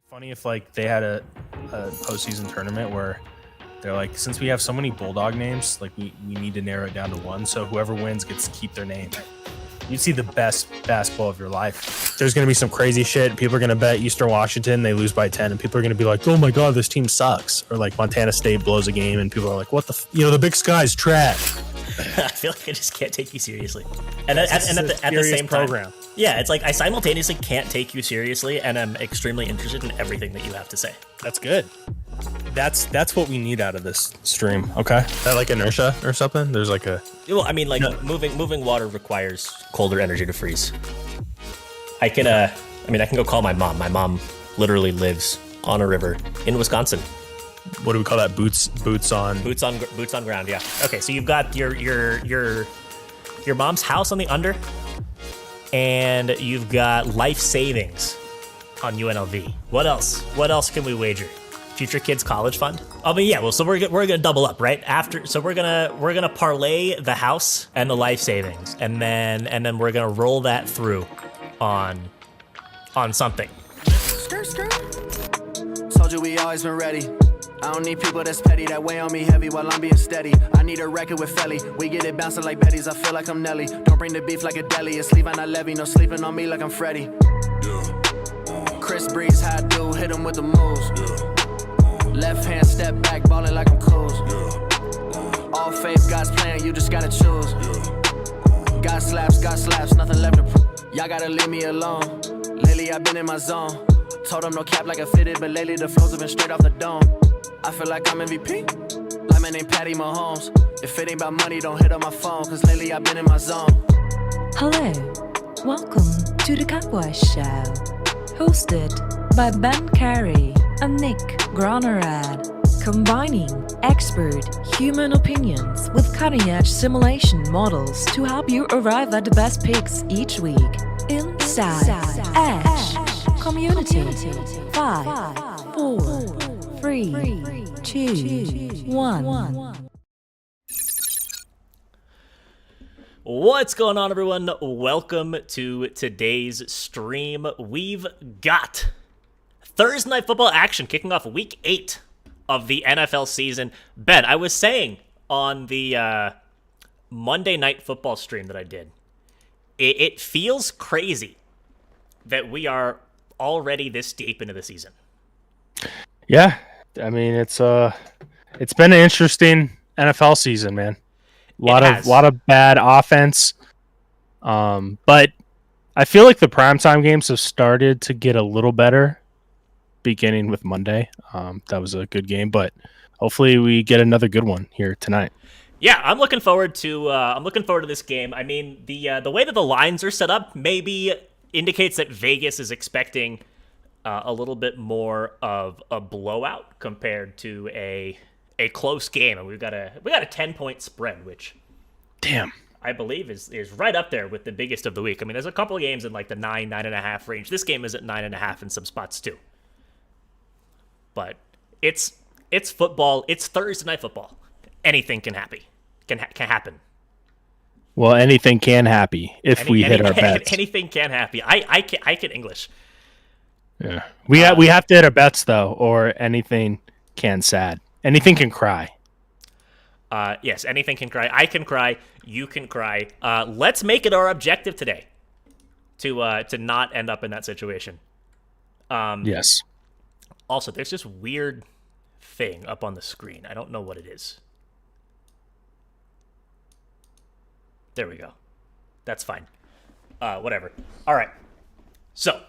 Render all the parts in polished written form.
Funny if like they had a postseason tournament where they're like, since we have so many Bulldog names, like we need to narrow it down to one. So whoever wins gets to keep their name. You'd see the best basketball of your life. There's going to be some crazy shit. People are going to bet Eastern Washington, they lose by 10. And people are going to be like, oh my God, this team sucks. Or like Montana State blows a game and people are like, what the Big Sky's trash. I feel like I just can't take you seriously. And at the same program. time, yeah, it's like I simultaneously can't take you seriously and I'm extremely interested in everything that you have to say. That's good. That's what we need out of this stream, okay? Is that like inertia or something? There's like a... Well, I mean, like, moving water requires colder energy to freeze. I can go call my mom. My mom literally lives on a river in Wisconsin. What do we call that? Boots on ground, yeah. Okay, so you've got your mom's house on the under, and you've got life savings on UNLV. What else? What else can we wager? Future kids college fund? I mean, yeah. Well, so we're gonna double up, right? So we're gonna parlay the house and the life savings, and then we're gonna roll that through on something. Told you we always been ready. I don't need people that's petty, that weigh on me heavy while I'm being steady. I need a record with Felly. We get it bouncing like Betty's. I feel like I'm Nelly. Don't bring the beef like a deli. It's Levi, not Levy. No sleeping on me like I'm Freddy. Chris Breeze, how I do. Hit him with the moves. Left hand step back, ballin' like I'm Coos. All faith, God's plan, you just gotta choose. God slaps, nothing left to prove. Y'all gotta leave me alone. Lately I've been in my zone. Told them no cap like I fitted, but lately the flows have been straight off the dome. I feel like I'm MVP, like my name Patty Mahomes. If it ain't about money, don't hit on my phone, cause lately I've been in my zone. Hello, welcome to the Cowboy Show, hosted by Ben Carey and Nick Gronerad, combining expert human opinions with cutting-edge simulation models to help you arrive at the best picks each week. Inside Edge Community. 5, 4, 3, 2, 1. What's going on, everyone? Welcome to today's stream. We've got Thursday Night Football action kicking off week 8 of the NFL season. Ben, I was saying on the Monday Night Football stream that I did, it feels crazy that we are already this deep into the season. Yeah, I mean it's been an interesting NFL season, man. A lot of bad offense, but I feel like the primetime games have started to get a little better, beginning with Monday. That was a good game, but hopefully we get another good one here tonight. Yeah, I'm looking forward to this game. I mean, the way that the lines are set up maybe indicates that Vegas is expecting a little bit more of a blowout compared to a close game, and we got a 10-point spread, which, damn, I believe is right up there with the biggest of the week. I mean, there's a couple of games in like the 9.5 range. This game is at 9.5 in some spots too. But it's football. It's Thursday Night Football. Anything can happen. Well, anything can happen if we hit our bets. Anything can happen. I can English. Yeah, we have to hit our bets though, or anything can sad. Anything can cry. Yes, anything can cry. I can cry. You can cry. Let's make it our objective today to not end up in that situation. Yes. Also, there's this weird thing up on the screen. I don't know what it is. There we go. That's fine. Whatever. All right. So,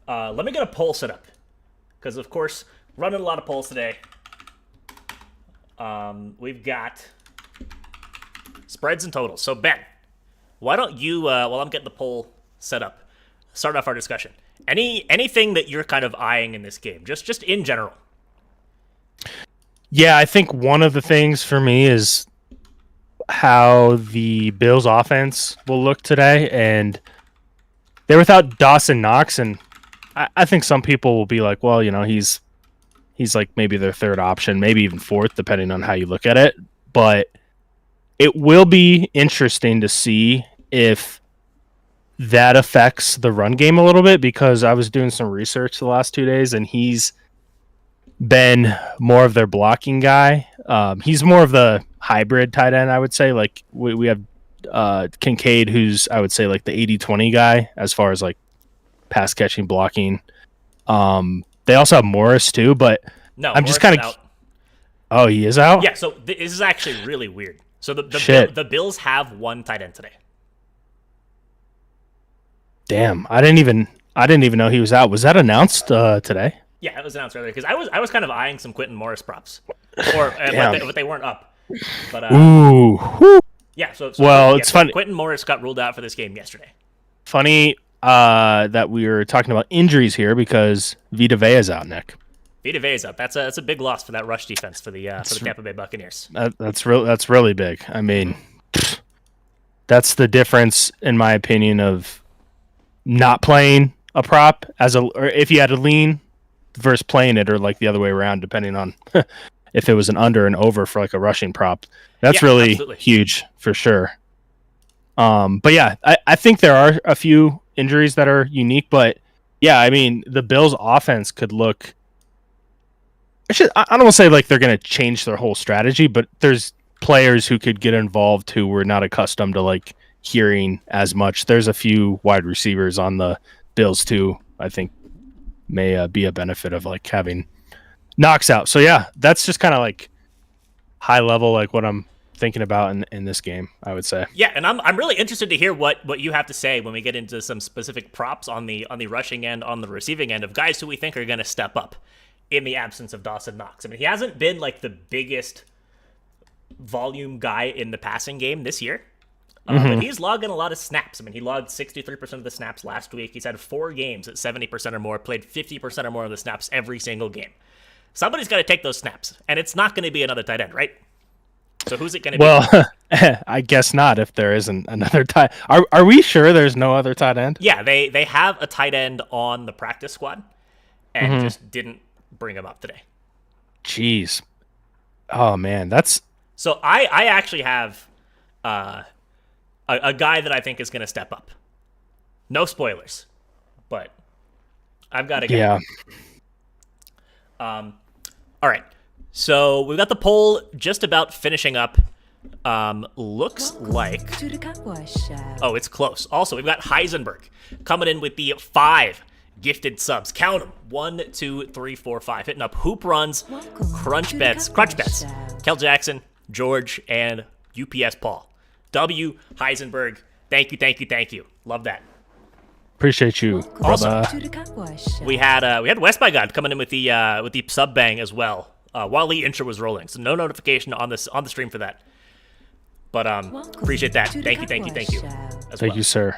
let me get a poll set up. Because, of course, running a lot of polls today. We've got spreads and totals. So, Ben, why don't you, while I'm getting the poll set up, start off our discussion. Anything that you're kind of eyeing in this game, just in general? Yeah, I think one of the things for me is how the Bills offense will look today, and they're without Dawson Knox, and I think some people will be like, well, you know, he's like maybe their third option, maybe even fourth, depending on how you look at it. But it will be interesting to see if that affects the run game a little bit because I was doing some research the last 2 days and he's been more of their blocking guy. He's more of the hybrid tight end, I would say. Like we have Kincaid, who's I would say like the 80-20 guy as far as like pass catching, blocking. They also have Morris too, but No, I'm just kind of. out. Oh, he is out. Yeah, so this is actually really weird. So Shit. the Bills have one tight end today. Damn, I didn't even know he was out. Was that announced today? Yeah, it was announced earlier because I was kind of eyeing some Quentin Morris props, or but they weren't up. But Ooh. Whew. yeah, so Well, yeah, it's funny. Quentin Morris got ruled out for this game yesterday. Funny that we were talking about injuries here because Vita Vea is out, Nick. Vita Vea's up. That's a big loss for that rush defense for the Tampa Bay Buccaneers. That's really big. I mean, that's the difference, in my opinion, of not playing a prop or if you had to lean versus playing it, or like the other way around, depending on if it was an under and over for like a rushing prop. That's really absolutely huge for sure. But yeah, I think there are a few injuries that are unique, but yeah, I mean, the Bills' offense could look. I don't want to say like they're going to change their whole strategy, but there's players who could get involved who were not accustomed to like hearing as much. There's a few wide receivers on the Bills too, I think may be a benefit of like having knocks out. So yeah, that's just kind of like high level, like what I'm thinking about in this game, I would say. Yeah, and I'm really interested to hear what you have to say when we get into some specific props on the rushing end, on the receiving end of guys who we think are going to step up in the absence of Dawson Knox. I mean, he hasn't been like the biggest volume guy in the passing game this year. But he's logging a lot of snaps. I mean, he logged 63% of the snaps last week. He's had 4 games at 70% or more, played 50% or more of the snaps every single game. Somebody's got to take those snaps, and it's not going to be another tight end, right? So who's it going to be? Well, I guess not if there isn't another tight. Are we sure there's no other tight end? Yeah, they have a tight end on the practice squad and just didn't bring him up today. Jeez. Oh, man, that's... So I actually have... a guy that I think is going to step up. No spoilers, but I've got a guy. Yeah. All right. So we've got the poll just about finishing up. Looks Welcome like... to the Cowboy Show. Oh, it's close. Also, we've got Heisenberg coming in with the 5 gifted subs. Count them. 1, 2, 3, 4, 5. Hitting up Hoop Runs, Welcome Crunch to the Bets, Cowboy Crunch Bets. Show. Kel Jackson, George, and UPS Paul. W. Heisenberg. Thank you. Love that. Appreciate you, Also, brother. To the Cowboy Show. We had West by God coming in with the sub bang as well. While the intro was rolling, so no notification on the stream for that. But Welcome appreciate that. to the Thank you. Cowboy Show. As Thank well. you, sir.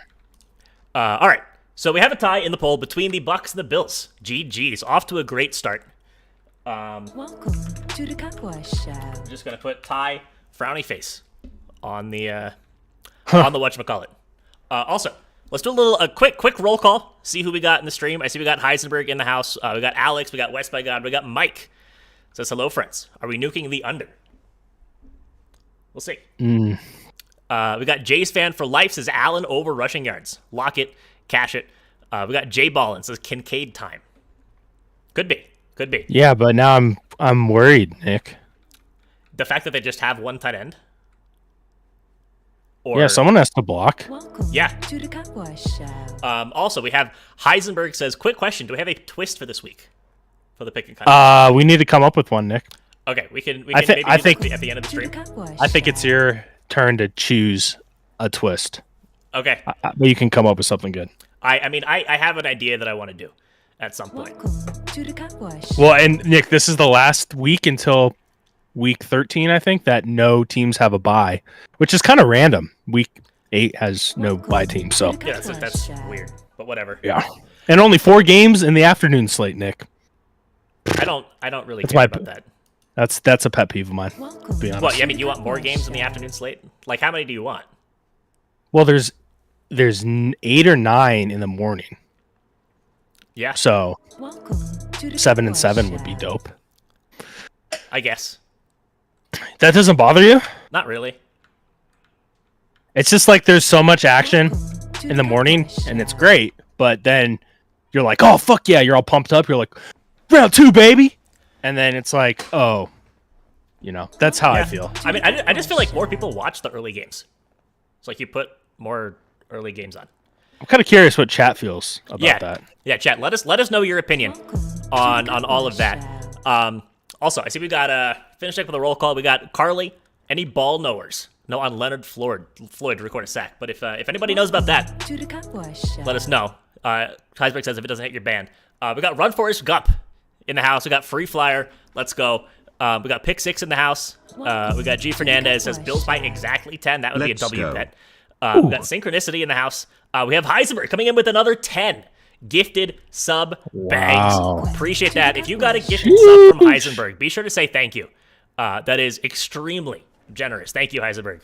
All right, so we have a tie in the poll between the Bucks and the Bills. GG's off to a great start. Welcome to the Cowboy Show. I'm just gonna put tie frowny face on the on the whatchamacallit. Also, let's do a quick roll call. See who we got in the stream. I see we got Heisenberg in the house. We got Alex. We got West by God. We got Mike. Says hello, friends. Are we nuking the under? We'll see. We got Jay's fan for life. Says Allen over rushing yards. Lock it, cash it. We got Jay Ballin. Says Kincaid time. Could be. Yeah, but now I'm worried, Nick. The fact that they just have one tight end. Or, Yeah, someone has to block. Welcome Yeah. to the Cowboy Show. Also, we have Heisenberg says, quick question. Do we have a twist for this week? For the pick and cut? We need to come up with one, Nick. Okay, we can I maybe I do think- that at the end of the To the stream. Cowboy I think it's Show. your turn to choose a twist. Okay. But you can come up with something good. I mean, I have an idea that I want to do at some point. Welcome to the Cowboy Show. Well, and Nick, this is the last week until week 13, I think, that no teams have a bye, which is kind of random. Week 8 has no Welcome bye team, so to the Yeah, Cowboy that's Show. weird, but whatever. yeah. And only 4 games in the afternoon slate, Nick. I don't really That's care my- about that. That's a pet peeve of mine. Welcome be honest. What? to I mean, the you want more Cowboy games in the Show. afternoon slate? Like, how many do you want? Well, there's 8 or 9 in the morning, Yeah, so Welcome to the 7 and Cowboy 7 would be Show. dope. I guess. That doesn't bother you? Not really. It's just like there's so much action. Welcome to in the morning, and it's great. But then you're like, oh fuck yeah, you're all pumped up. You're like, round 2, baby, and then it's like, oh, that's how I feel. I mean, I just feel like more people watch the early games. It's like you put more early games on. I'm kind of curious what chat feels about that. Yeah, chat. Let us know your opinion on all of that. Also, I see we got finishing up with a roll call. We got Carly. Any ball knowers? No, on Leonard Floyd to record a sack. But if anybody knows about that, To the Catwash Show. let us know. Heisberg says if it doesn't hit your band. We got Run Forrest Gump in the house. We got Free Flyer. Let's go. We got Pick 6 in the house. We got G Fernandez says Bills by exactly 10. That would be a W bet. We got Synchronicity in the house. We have Heisenberg coming in with another 10 gifted sub bangs. Wow. Appreciate that. If you got a gifted sub from Heisenberg, be sure to say thank you. That is extremely generous. Thank you, Heisenberg.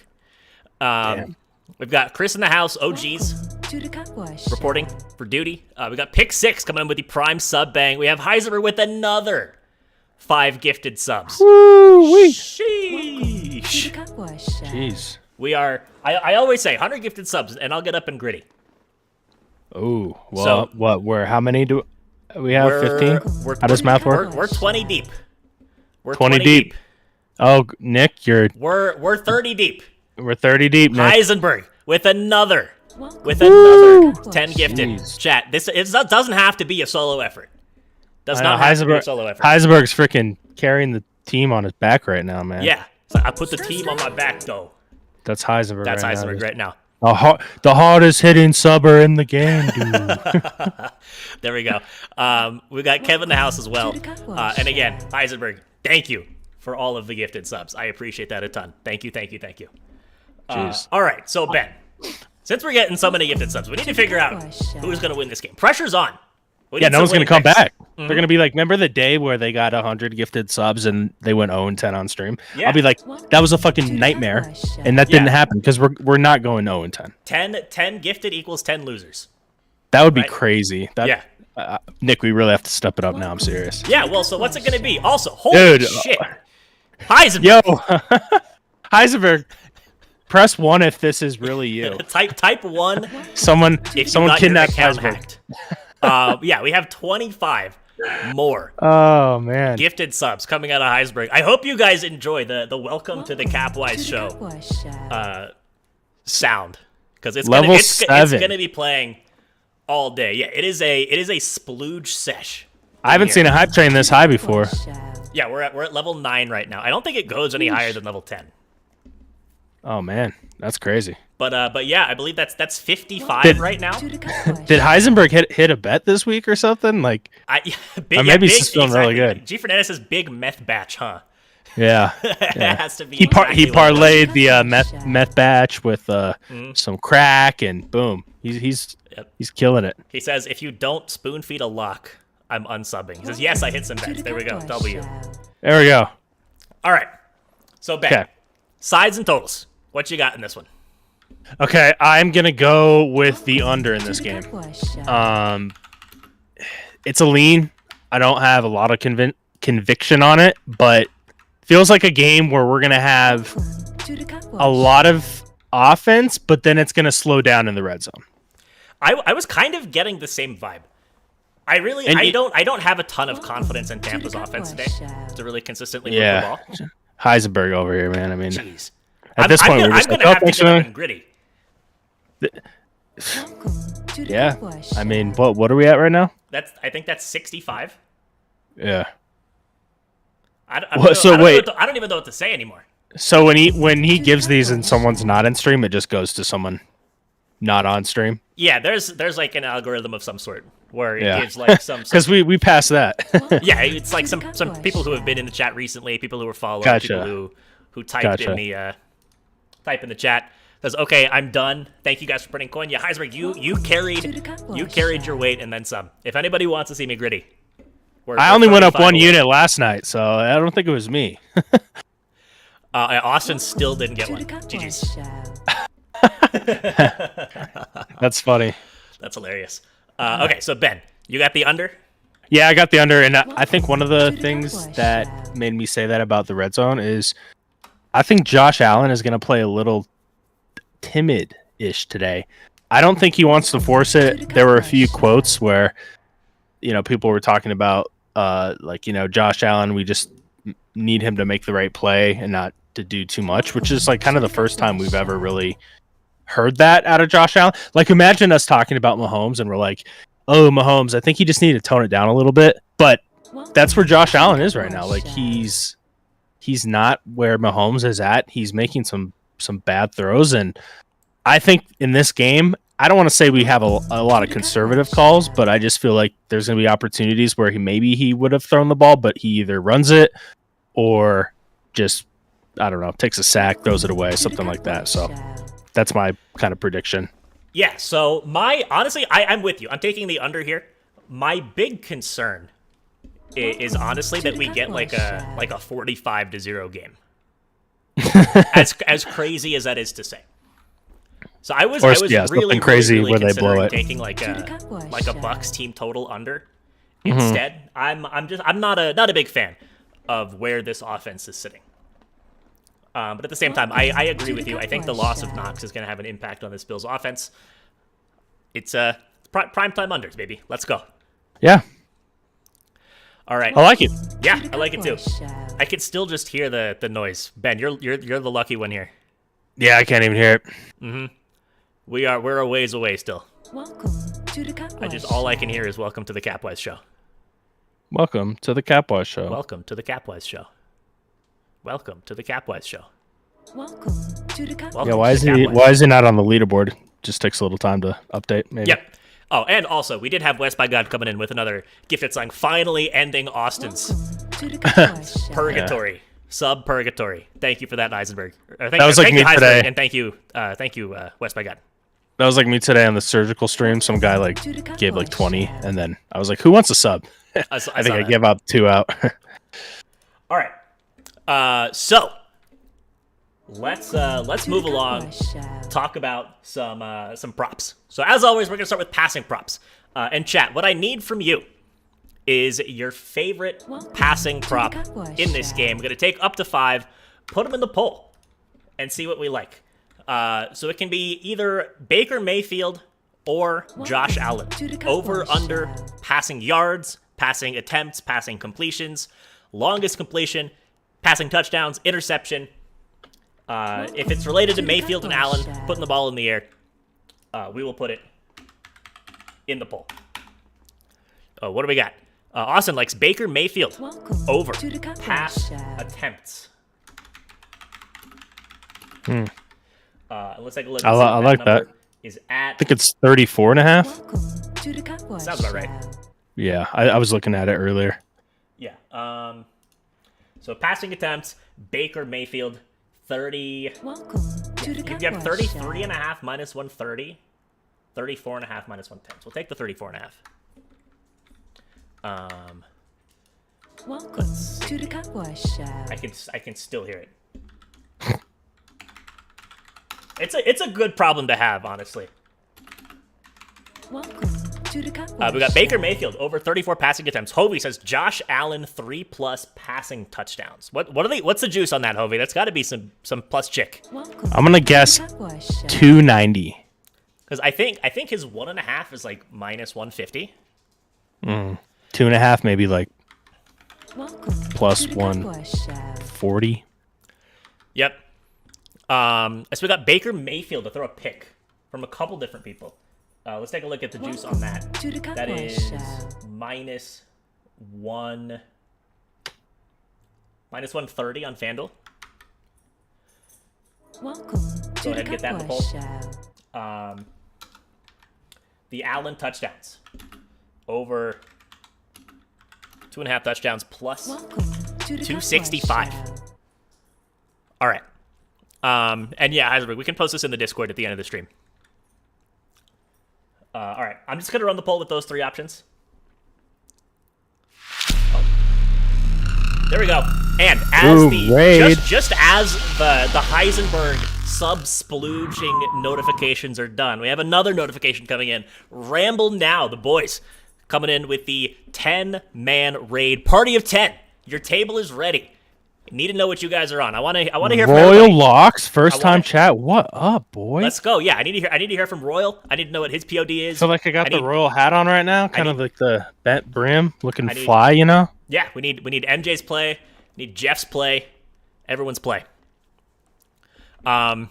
We've got Chris in the house. OGs To the Catwash Show. reporting for duty. We got Pick 6 coming in with the prime sub bang. We have Heisenberg with another 5 gifted subs. Woo-wee. To the Sheesh. Catwash Show. Jeez. We are, I always say 100 gifted subs, and I'll get up and gritty. Oh, well, So- what? How many do we have? We're- 15. we're- How does math work? We're 20 deep. We're 20 deep. Oh, Nick, We're 30 deep. we're 30 deep, Nick. Heisenberg with another Welcome with another Catwash 10 gifted. Jeez. Chat. It doesn't have to be a solo effort. Does I know, not have to be a solo effort. Heisenberg's freaking carrying the team on his back right now, man. Yeah. So I put the team on my back though. That's Heisenberg. That's right Heisenberg now. right now. The hardest hitting subber in the game, dude. There we go. We got Kevin in the house as well. And again, Heisenberg, thank you for all of the gifted subs. I appreciate that a ton. Thank you. Jeez. All right, so Ben, since we're getting so many gifted subs, we need to figure out who's going to win this game. Pressure's on. We Yeah, need no some one's gonna winning come picks. back. They're gonna be like, remember the day where they got 100 gifted subs and they went 0-10 on stream? Yeah. I'll be like, that was a fucking nightmare, and that Yeah. didn't happen because we're not going 0-10. 10 gifted equals 10 losers. That would be Right. crazy. That, Yeah. Nick, we really have to step it up now. I'm serious. Yeah, well, so what's it going to be? Also, holy Dude, shit. Heisenberg, Yo, Heisenberg, press 1 if this is really you. type 1 Someone if you someone got your kidnapped account Heisenberg. hacked. Yeah, we have 25 more Oh man. gifted subs coming out of Heisenberg. I hope you guys enjoy the welcome to the Capwise show sound, because it's Level it's 7. gonna be playing all day. Yeah, it is a splooge sesh. I haven't seen a hype train this high before. Yeah, we're at level 9 right now. I don't think it goes any higher than level 10. Oh man, that's crazy. But yeah, I believe that's 55 Did- right now. Did Heisenberg hit a bet this week or something? Like, Big, Or maybe he's just feeling really good. G Fernandez says big meth batch, huh? yeah. It has to be. He exactly what it was. parlayed the meth batch with some crack, and boom, he's Yep. killing it. He says, if you don't spoon feed a lock, I'm unsubbing. He says, yes, I hit some bets. There we go. W. There we go. All right. So, Ben, Okay. sides and totals. What you got in this one? Okay, I'm gonna go with the under in this game. It's a lean. I don't have a lot of conviction on it, but feels like a game where we're gonna have a lot of offense, but then it's gonna slow down in the red zone. I was kind of getting the same vibe. I don't have a ton of confidence in Tampa's offense today to really consistently move the ball. Heisenberg over here, man. I mean, Jeez. at this point, we're I'm just gonna like, oh, have to thanks, get up man. and gritty. Yeah, I mean, what are we at right now? I think that's 65. Yeah. I don't, Well, know- so I don't wait. know I don't even know what to say anymore. So when he gives these and someone's not in stream, it just goes to someone not on stream. Yeah, there's like an algorithm of some sort where it Yeah. gives like some Because we passed that. yeah, it's like some people who have been in the chat recently, people who were following, Gotcha. people who typed in the type in the chat. Says, okay, I'm done. Thank you guys for putting coin. Yeah, Heisenberg, you carried your weight and then some. If anybody wants to see me gritty, I only went up 1 unit last night, so I don't think it was me. Austin still didn't get one. GG's. That's funny. That's hilarious. Okay, so Ben, you got the under? Yeah, I got the under, and I think one of the things that made me say that about the red zone is I think Josh Allen is going to play a little timid-ish today. I don't think he wants to force it. There were a few quotes where, people were talking about, Josh Allen. We just need him to make the right play and not to do too much, which is like kind of the first time we've ever really heard that out of Josh Allen. Like, imagine us talking about Mahomes and we're like, "Oh, Mahomes, I think he just needed to tone it down a little bit." But that's where Josh Allen is right now. Like, he's not where Mahomes is at. He's making some bad throws, and I think in this game, I don't want to say we have a lot of conservative calls, but I just feel like there's going to be opportunities where he would have thrown the ball, but he either runs it or just, I don't know, takes a sack, throws it away, something like that. So that's my kind of prediction. Yeah, so honestly, I'm with you. I'm taking the under here. My big concern is honestly that we get like a 45-0 game. as crazy as that is to say. So I was really crazy really where they blow it. taking like a Bucks team total under. Instead, I'm not a big fan of where this offense is sitting. But at the same time, I agree with you. I think the loss of Knox is going to have an impact on this Bills offense. It's primetime unders, baby. Let's go. Yeah. All right. I like it. Yeah, I like it too. I can still just hear the noise. Ben, you're the lucky one here. Yeah, I can't even hear it. Mm-hmm. We're a ways away still. Welcome to the Capwise all I can hear is welcome to the Capwise show. Welcome to the Capwise show. Welcome to the Capwise show. Welcome to the Capwise show. Welcome to the Capwise. Yeah, why is he not on the leaderboard? Just takes a little time to update, maybe. Yep. Oh, and also, we did have West by God coming in with another gifted song, finally ending Austin's purgatory. Sub-purgatory. Thank you for that, Eisenberg. That was like me today. And thank you, West by God. That was like me today on the surgical stream. Some guy gave 20, and then I was like, "Who wants a sub?" I think I gave up 2 out. All right. So let's move along. Talk about some props. So as always, we're gonna start with passing props. And chat, what I need from you is your favorite passing prop in this game. We're gonna take up to 5, put them in the poll, and see what we like. So it can be either Baker Mayfield or Josh Allen. Over, under, passing yards, passing attempts, passing completions, longest completion, passing touchdowns, interception. If it's related to Mayfield and Allen putting the ball in the air, we will put it in the poll. What do we got? Austin likes Baker Mayfield over pass attempts. Let's take a look. I like that. I think it's 34.5. Sounds about right. Yeah, I was looking at it earlier. Yeah. So passing attempts, Baker Mayfield, 30. Welcome to the You have 33.5 minus 130. 34.5 minus 110. So we'll take the 34.5. Welcome to the Capwise Show. I can still hear it. It's a good problem to have, honestly. Welcome to the Capwise We got Baker Mayfield over 34 passing attempts. Hovey says Josh Allen 3+ passing touchdowns. What's the juice on that, Hovey? That's got to be some plus chick. I'm gonna guess 290. Because I think his 1.5 is like minus 150. 2.5 maybe like plus 140. Yep. So we got Baker Mayfield to throw a pick from a couple different people. Let's take a look at the juice on that. That is minus 130 on FanDuel. Welcome. Go ahead and get that in the poll. The Allen touchdowns over 2.5 touchdowns plus 265. All right. And yeah, Heisenberg, we can post this in the Discord at the end of the stream. All right, I'm just gonna run the poll with those 3 options. Oh. There we go. And as just as the Heisenberg sub-splooging notifications are done, we have another notification coming in. Ramble Now, the boys, coming in with the 10-man raid. Party of 10. Your table is ready. Need to know what you guys are on. I want to hear from Royal everybody. Locks, first time wanna- chat. What up, boy? Let's go. Yeah, I need to hear from Royal. I need to know what his POD is. I feel like I got the need- royal hat on right now, kind of need- like the bent brim, looking I need- fly, you know? Yeah, we need MJ's play, need Jeff's play, everyone's play. But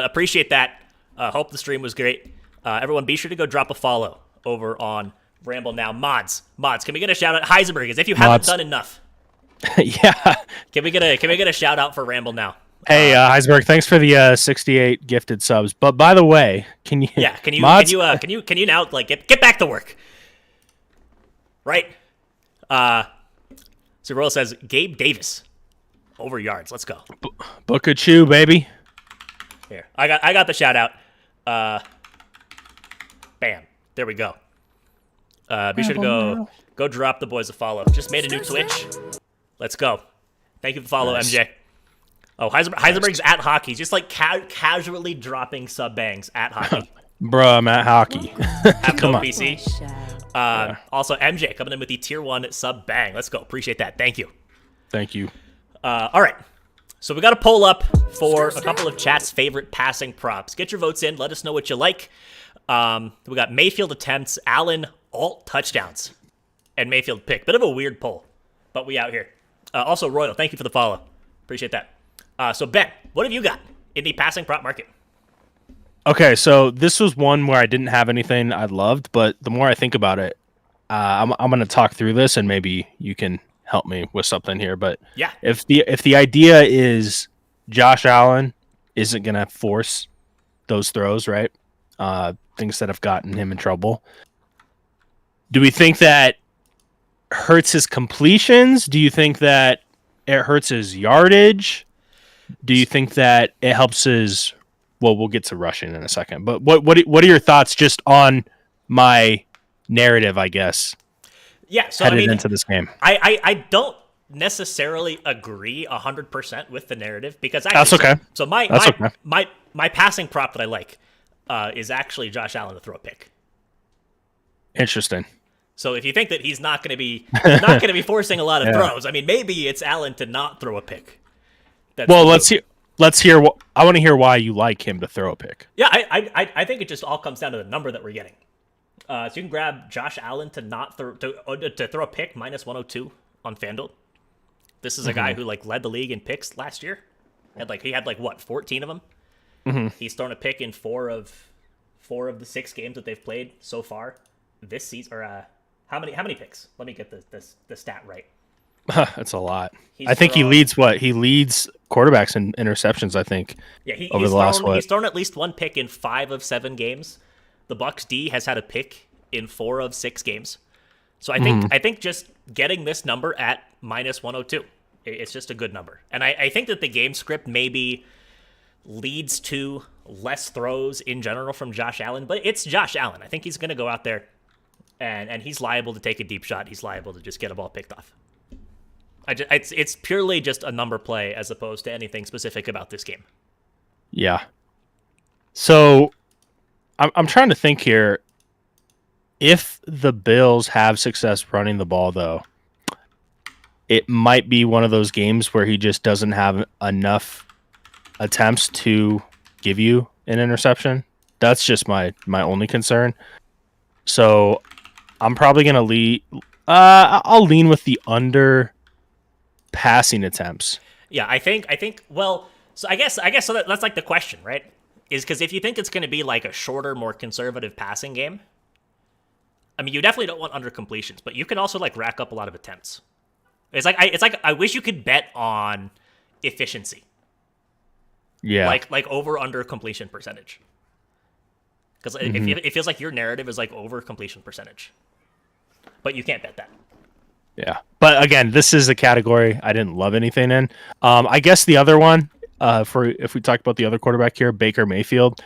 appreciate that. Hope the stream was great. Everyone, be sure to go drop a follow over on Ramble Now. Mods, can we get a shout out? Heisenberg, as if you haven't Mods. done enough. Yeah. Can we get a shout out for Ramble Now? Hey, Heisberg, thanks for the 68 gifted subs. But by the way, can you? Yeah, can you mods? can you now like get back to work? Right? So Royal says Gabe Davis over yards. Let's go. Book a chew, baby. Here, I got the shout out. Bam, there we go. Be sure to go drop the boys a follow. Just made a new Twitch. Let's go. Thank you for the follow, Nice. MJ. Oh, Heisenberg's at hockey, just like casually dropping sub bangs at hockey. Bruh, I'm at hockey. Have Come no on. PC. Show. Also, MJ coming in with the tier 1 sub bang. Let's go. Appreciate that. Thank you. Thank you. All right. So we got a poll up for a couple of chat's favorite passing props. Get your votes in. Let us know what you like. We got Mayfield attempts, Allen alt touchdowns, and Mayfield pick. Bit of a weird poll, but we out here. Also, Royal, thank you for the follow. Appreciate that. So Ben, what have you got in the passing prop market? Okay, so this was one where I didn't have anything I loved, but the more I think about it, I'm going to talk through this, and maybe you can help me with something here. But Yeah. if the idea is Josh Allen isn't going to force those throws, right? Things that have gotten him in trouble. Do we think that hurts his completions? Do you think that it hurts his yardage? Do you think that it helps his? Well, we'll get to rushing in a second. But what are your thoughts just on my narrative? I guess Yeah. So headed I mean, into this game. I don't necessarily agree 100% with the narrative because That's actually, okay. So my That's my, okay. my passing prop that I like is actually Josh Allen to throw a pick. Interesting. So if you think that he's not going to be forcing a lot of Yeah. throws, I mean, maybe it's Allen to not throw a pick. That's Well, the let's move. hear. Let's hear what I want to hear. Why you like him to throw a pick? Yeah, I think it just all comes down to the number that we're getting. So you can grab Josh Allen to not throw to throw a pick minus 102 on FanDuel. This is a guy who like led the league in picks last year. He had what 14 of them. He's thrown a pick in four of the 6 games that they've played so far this season. Or how many picks? Let me get the stat right. That's a lot. He's I think thrown- he leads quarterbacks in interceptions. I think. Yeah, over the last what? he's thrown at least one pick in 5 of 7 games. The Bucks D has had a pick in 4 of 6 games. So I think just getting this number at minus 102, it's just a good number. And I think that the game script maybe leads to less throws in general from Josh Allen, but it's Josh Allen. I think he's going to go out there and he's liable to take a deep shot. He's liable to just get a ball picked off. It's purely just a number play as opposed to anything specific about this game. Yeah. So, I'm trying to think here. If the Bills have success running the ball, though, it might be one of those games where he just doesn't have enough attempts to give you an interception. That's just my only concern. So, I'm probably gonna lean. I'll lean with the under passing attempts. Yeah, I think. Well, so I guess so. That's like the question, right? Is because if you think it's going to be like a shorter, more conservative passing game, I mean, you definitely don't want under completions, but you can also like rack up a lot of attempts. It's like I wish you could bet on efficiency, Yeah. like over under completion percentage, because it feels like your narrative is like over completion percentage, but you can't bet that. Yeah, but again, this is a category I didn't love anything in. I guess the other one, if we talk about the other quarterback here, Baker Mayfield,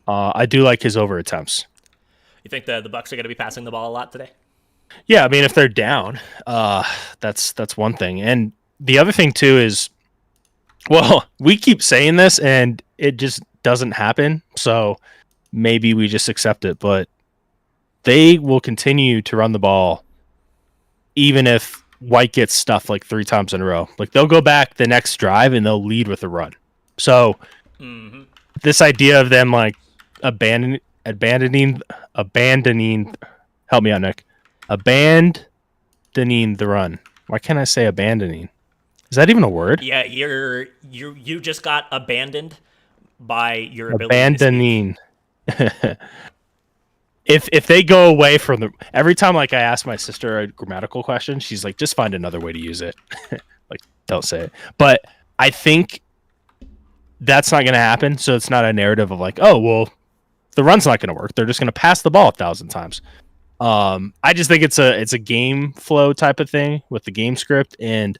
I do like his over attempts. You think the Bucks are going to be passing the ball a lot today? Yeah, I mean, if they're down, that's one thing, and the other thing too is, well, we keep saying this and it just doesn't happen, so maybe we just accept it. But they will continue to run the ball, even if White gets stuffed like 3 times in a row. Like they'll go back the next drive and they'll lead with a run. So this idea of them like abandoning. Help me out, Nick. Abandoning the run. Why can't I say abandoning? Is that even a word? Yeah, you just got abandoned by your ability to speak. Abandoning. If they go away from the every time like I ask my sister a grammatical question, she's like, just find another way to use it. Like, don't say it. But I think that's not going to happen. So it's not a narrative of like, oh well, the run's not going to work. They're just going to pass the ball 1,000 times. I just think it's a game flow type of thing with the game script, and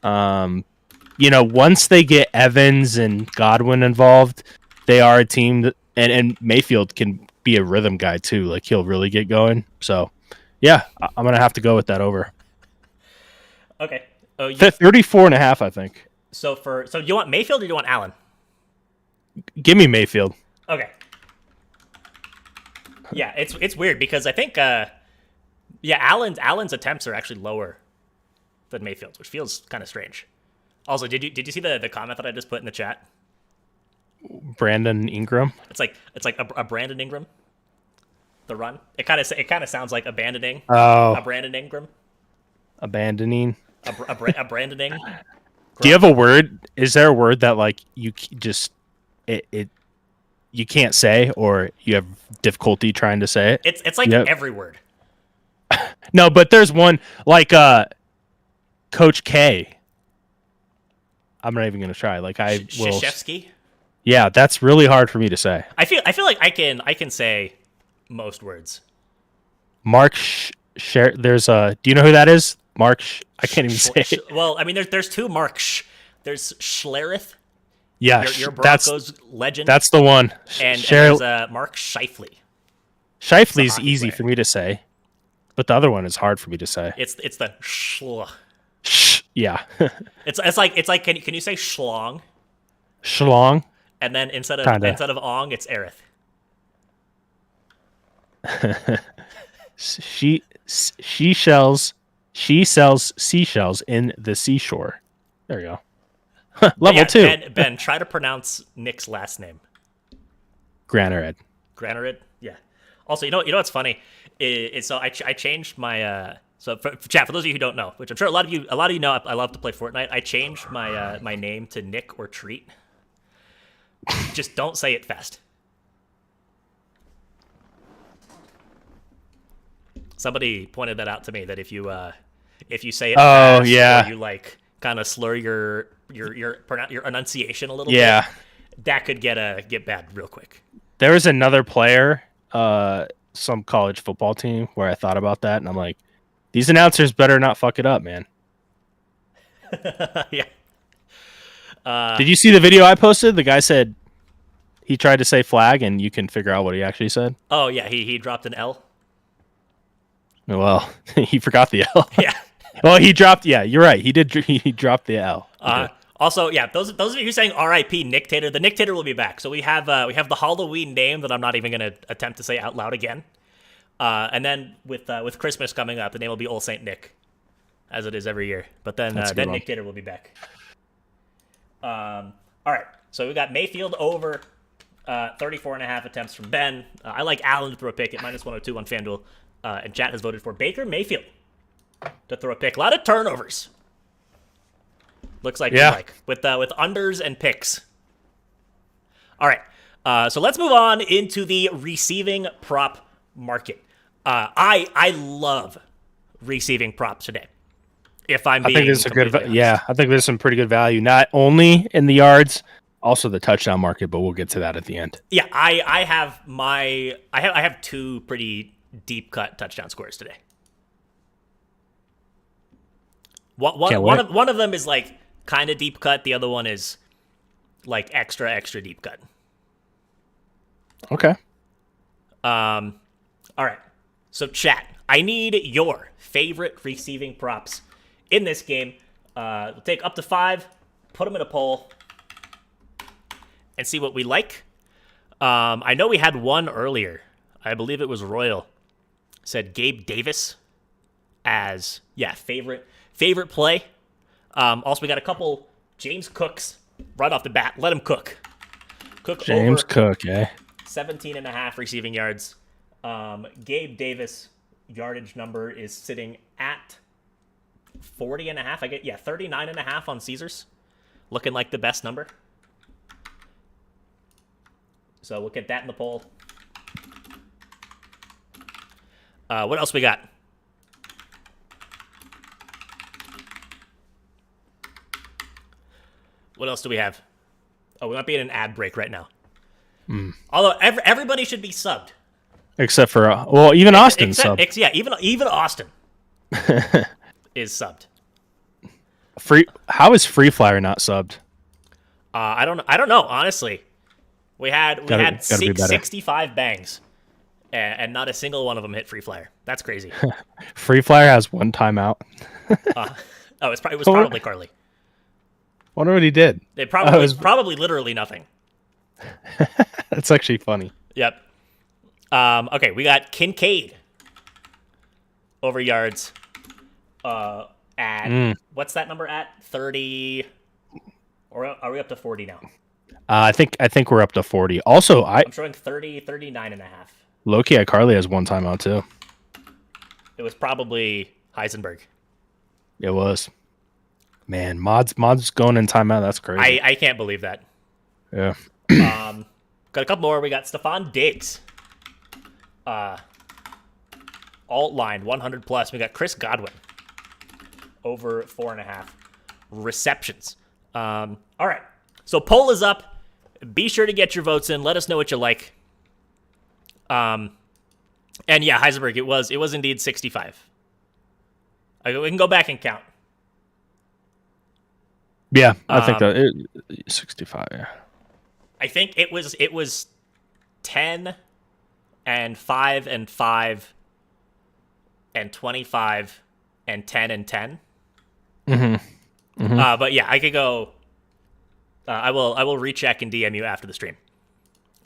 once they get Evans and Godwin involved, they are a team that, and Mayfield can be a rhythm guy too. Like he'll really get going. So yeah, I'm gonna have to go with that over. Okay. 34.5, I think. So you want Mayfield or you want Allen? Give me Mayfield. Okay. Yeah, it's weird because I think Allen's attempts are actually lower than Mayfield's, which feels kind of strange. Also, did you see the comment that I just put in the chat? Brandon Ingram. It's like a Brandon Ingram. The run. It kind of sounds like abandoning. Oh, A Brandon Ingram. abandoning. A Brandoning. Do you have a word? Is there a word that like you just you can't say, or you have difficulty trying to say it? It's like every word. No, but there's one like Coach K. I'm not even gonna try. Like I will. Krzyzewski? Yeah, that's really hard for me to say. I feel like I can say most words. Mark there's a. Do you know who that is? Mark. I can't even say it. Well, I mean, there's two Marks. There's Schlereth. Yeah, Your Broncos legend. That's the one. And there's Mark Scheifele. Scheifele's easy for me to say, but the other one is hard for me to say. It's the schl. Yeah. it's like can you say schlong? Schlong. And then instead of ong, it's Aerith. She sells seashells in the seashore. There you go. Level 2. Ben, try to pronounce Nick's last name. Granarid. Granarid? Yeah. Also, you know what's funny? So I changed my so for chat, for those of you who don't know, which I'm sure a lot of you know, I love to play Fortnite. I changed my my name to Nick or Treat. Just don't say it fast. Somebody pointed that out to me, that if you say it fast, or you like kind of slur your enunciation a little bit, that could get bad real quick. There was another player, some college football team, where I thought about that, and I'm like, these announcers better not fuck it up, man. Yeah. Did you see the video I posted? The guy said he tried to say flag, and you can figure out what he actually said. Oh yeah, he dropped an L. Well, he forgot the L. Yeah. Well, he dropped. Yeah, you're right. He did. He dropped the L. Also, yeah, those of you who are saying R.I.P. Nick Tater, the Nick Tater will be back. So we have the Halloween name that I'm not even going to attempt to say out loud again. And then with Christmas coming up, the name will be Old Saint Nick, as it is every year. But then Nick Tater will be back. All right, so we got Mayfield over 34.5 attempts from Ben. I like Allen to throw a pick at -102 on FanDuel. And chat has voted for Baker Mayfield to throw a pick. A lot of turnovers. Looks like with unders and picks. All right, so let's move on into the receiving prop market. I love receiving props today. If I'm being, I think there's I think there's some pretty good value, not only in the yards, also the touchdown market. But we'll get to that at the end. Yeah, I have two pretty deep cut touchdown scores today. One of them is like kind of deep cut. The other one is like extra deep cut. Okay. All right. So chat, I need your favorite receiving props in this game. We'll take up to 5, put them in a poll, and see what we like. I know we had one earlier. I believe it was Royal. Said Gabe Davis. as favorite play. Also, we got a couple James Cooks right off the bat. Let him cook. James Cook, 17.5 receiving yards. Gabe Davis yardage number is sitting at 40.5. 39.5 on Caesars. Looking like the best number. So we'll get that in the poll. What else we got? What else do we have? Oh, we might be in an ad break right now. Although everybody should be subbed. Except for even Austin sub. Even Austin is subbed. How is Free Flyer not subbed? I don't know. Honestly, we had 65 bangs, and not a single one of them hit Free Flyer. That's crazy. Free Flyer has one timeout. It was probably Carly. Wonder what he did. It probably literally nothing. That's actually funny. Yep. Okay, we got Kincaid over yards. At what's that number at 30? Or are we up to 40 now? I think we're up to 40. Also, I'm showing 39.5. Loki at Carly has one timeout too. It was probably Heisenberg. It was. Man, mods going in timeout. That's crazy. I can't believe that. Yeah. Got a couple more. We got Stephon Diggs. Alt line 100 plus. We got Chris Godwin over 4.5 receptions. All right. So poll is up. Be sure to get your votes in. Let us know what you like. And yeah, Heisenberg, it was indeed 65. We can go back and count. Yeah, I think that 65. Yeah. I think it was 10 and 5 and 5 and 25 and 10 and 10. But yeah, I could go. I will recheck and DM you after the stream.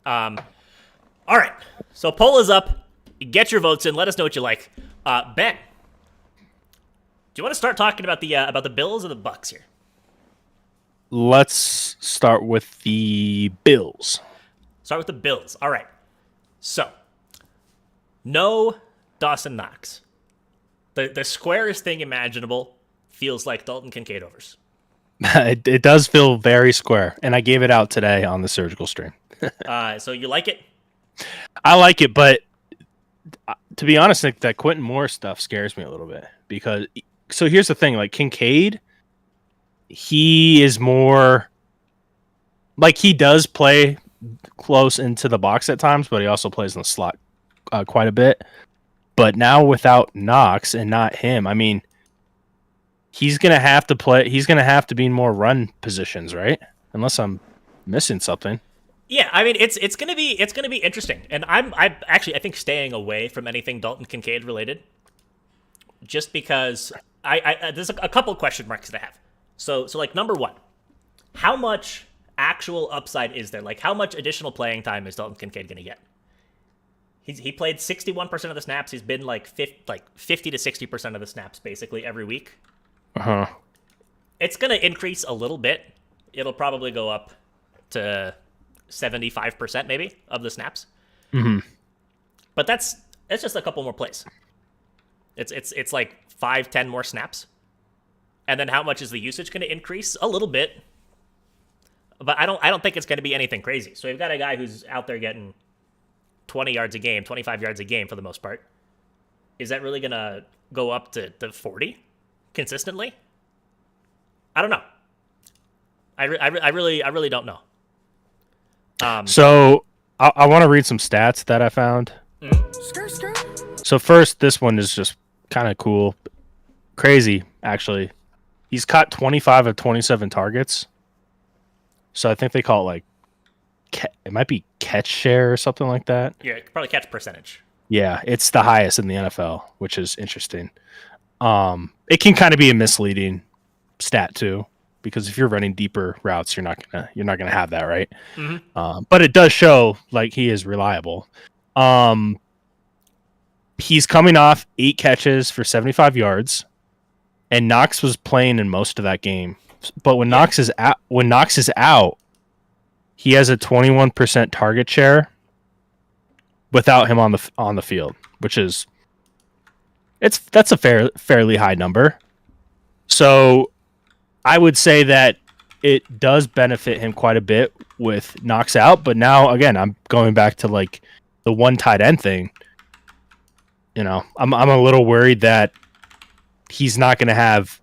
All right. So poll is up. Get your votes in. Let us know what you like. Ben, do you want to start talking about the Bills or the Bucks here? Let's start with the Bills. Start with the Bills. All right. So, no Dawson Knox. The squarest thing imaginable feels like Dalton Kincaid overs. It does feel very square, and I gave it out today on the surgical stream. So you like it? I like it, but to be honest, Nick, that Quentin Moore stuff scares me a little bit because. So here's the thing: like Kincaid, he is more like he does play close into the box at times, but he also plays in the slot quite a bit. But now without Knox and not him, I mean, he's gonna have to play. He's gonna have to be in more run positions, right? Unless I'm missing something. Yeah, I mean it's gonna be interesting, and I think staying away from anything Dalton Kincaid related, just because I there's a couple question marks that I have. So like number one, how much actual upside is there? Like how much additional playing time is Dalton Kincaid gonna get? He played 61% of the snaps. He's been like 50 to 60% of the snaps basically every week. It's gonna increase a little bit. It'll probably go up to 75% maybe of the snaps. But that's just a couple more plays. It's like 5-10 more snaps. And then how much is the usage going to increase? A little bit. But I don't think it's going to be anything crazy. So you've got a guy who's out there getting 20 yards a game, 25 yards a game for the most part. Is that really going to go up to 40 consistently? I don't know. I really don't know. So I want to read some stats that I found. So first, this one is just kind of cool. Crazy, actually. He's caught 25 of 27 targets. So I think they call it like, it might be catch share or something like that. Yeah, probably catch percentage. Yeah, it's the highest in the NFL, which is interesting. It can kind of be a misleading stat too, because if you're running deeper routes, you're not gonna have that, right? But it does show like he is reliable. he's coming off 8 catches for 75 yards, and Knox was playing in most of that game. But when Knox is out, he has a 21% target share without him on the field, which is that's a fairly high number. So I would say that it does benefit him quite a bit with Knox out. But now again, I'm going back to like the one tight end thing. You know, I'm a little worried that he's not going to have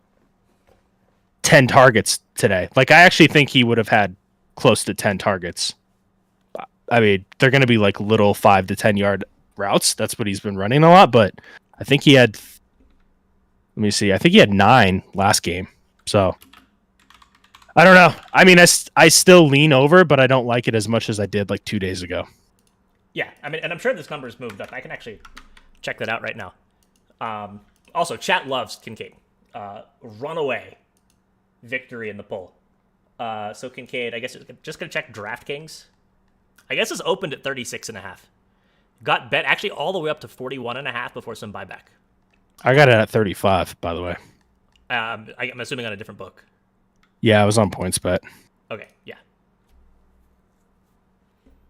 10 targets today. Like, I actually think he would have had close to 10 targets. I mean, they're going to be like little 5 to 10 yard routes. That's what he's been running a lot. But I think he had, let me see, I think he had 9 last game. So I don't know. I mean, I still lean over, but I don't like it as much as I did like 2 days ago. Yeah, I mean, and I'm sure this number's moved up. I can actually check that out right now. Also, chat loves Kincaid. Runaway victory in the poll. So Kincaid, I guess, just going to check DraftKings. I guess it's opened at 36.5. Got bet actually all the way up to 41.5 before some buyback. I got it at 35, by the way. I'm assuming on a different book. Yeah, I was on PointsBet. Okay, yeah.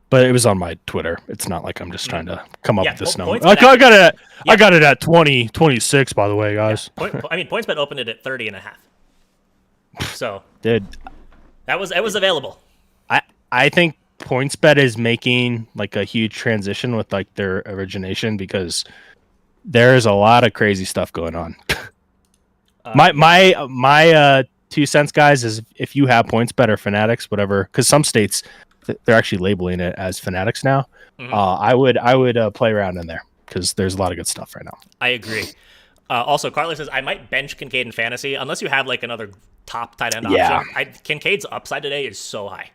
But it was on my Twitter. It's not like I'm just trying to come up with this number. PointsBet I got it at 26, by the way, guys. Yeah. PointsBet opened it at 30.5. So Dude, it was available. I think PointsBet is making like a huge transition with like their origination because there is a lot of crazy stuff going on. My 2 cents, guys, is if you have PointsBet or Fanatics, whatever, because some states they're actually labeling it as Fanatics now. Mm-hmm. I would play around in there because there's a lot of good stuff right now. I agree. Also, Carly says I might bench Kincaid in fantasy unless you have like another top tight end option. Kincaid's upside today is so high.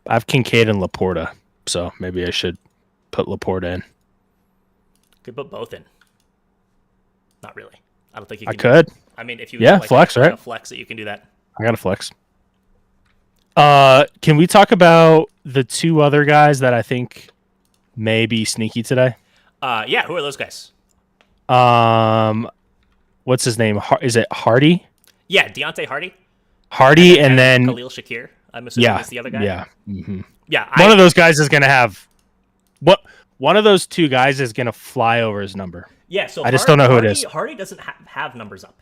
I have Kincaid and Laporta, so maybe I should put Laporta in. Could put both in. Not really. I don't think you I can. could. I mean, if you flex, right? A flex that you can do that. I got a flex. Can we talk about the 2 other guys that I think may be sneaky today? Yeah, who are those guys? What's his name? Is it Hardy? Yeah, Deontay Hardy. Hardy, and then Khalil Shakir. I'm assuming that's the other guy. Yeah. Mm-hmm. Yeah. One of those guys is gonna have what? One of those 2 guys is gonna fly over his number. Yeah. So I just don't know who it is. Hardy doesn't have numbers up.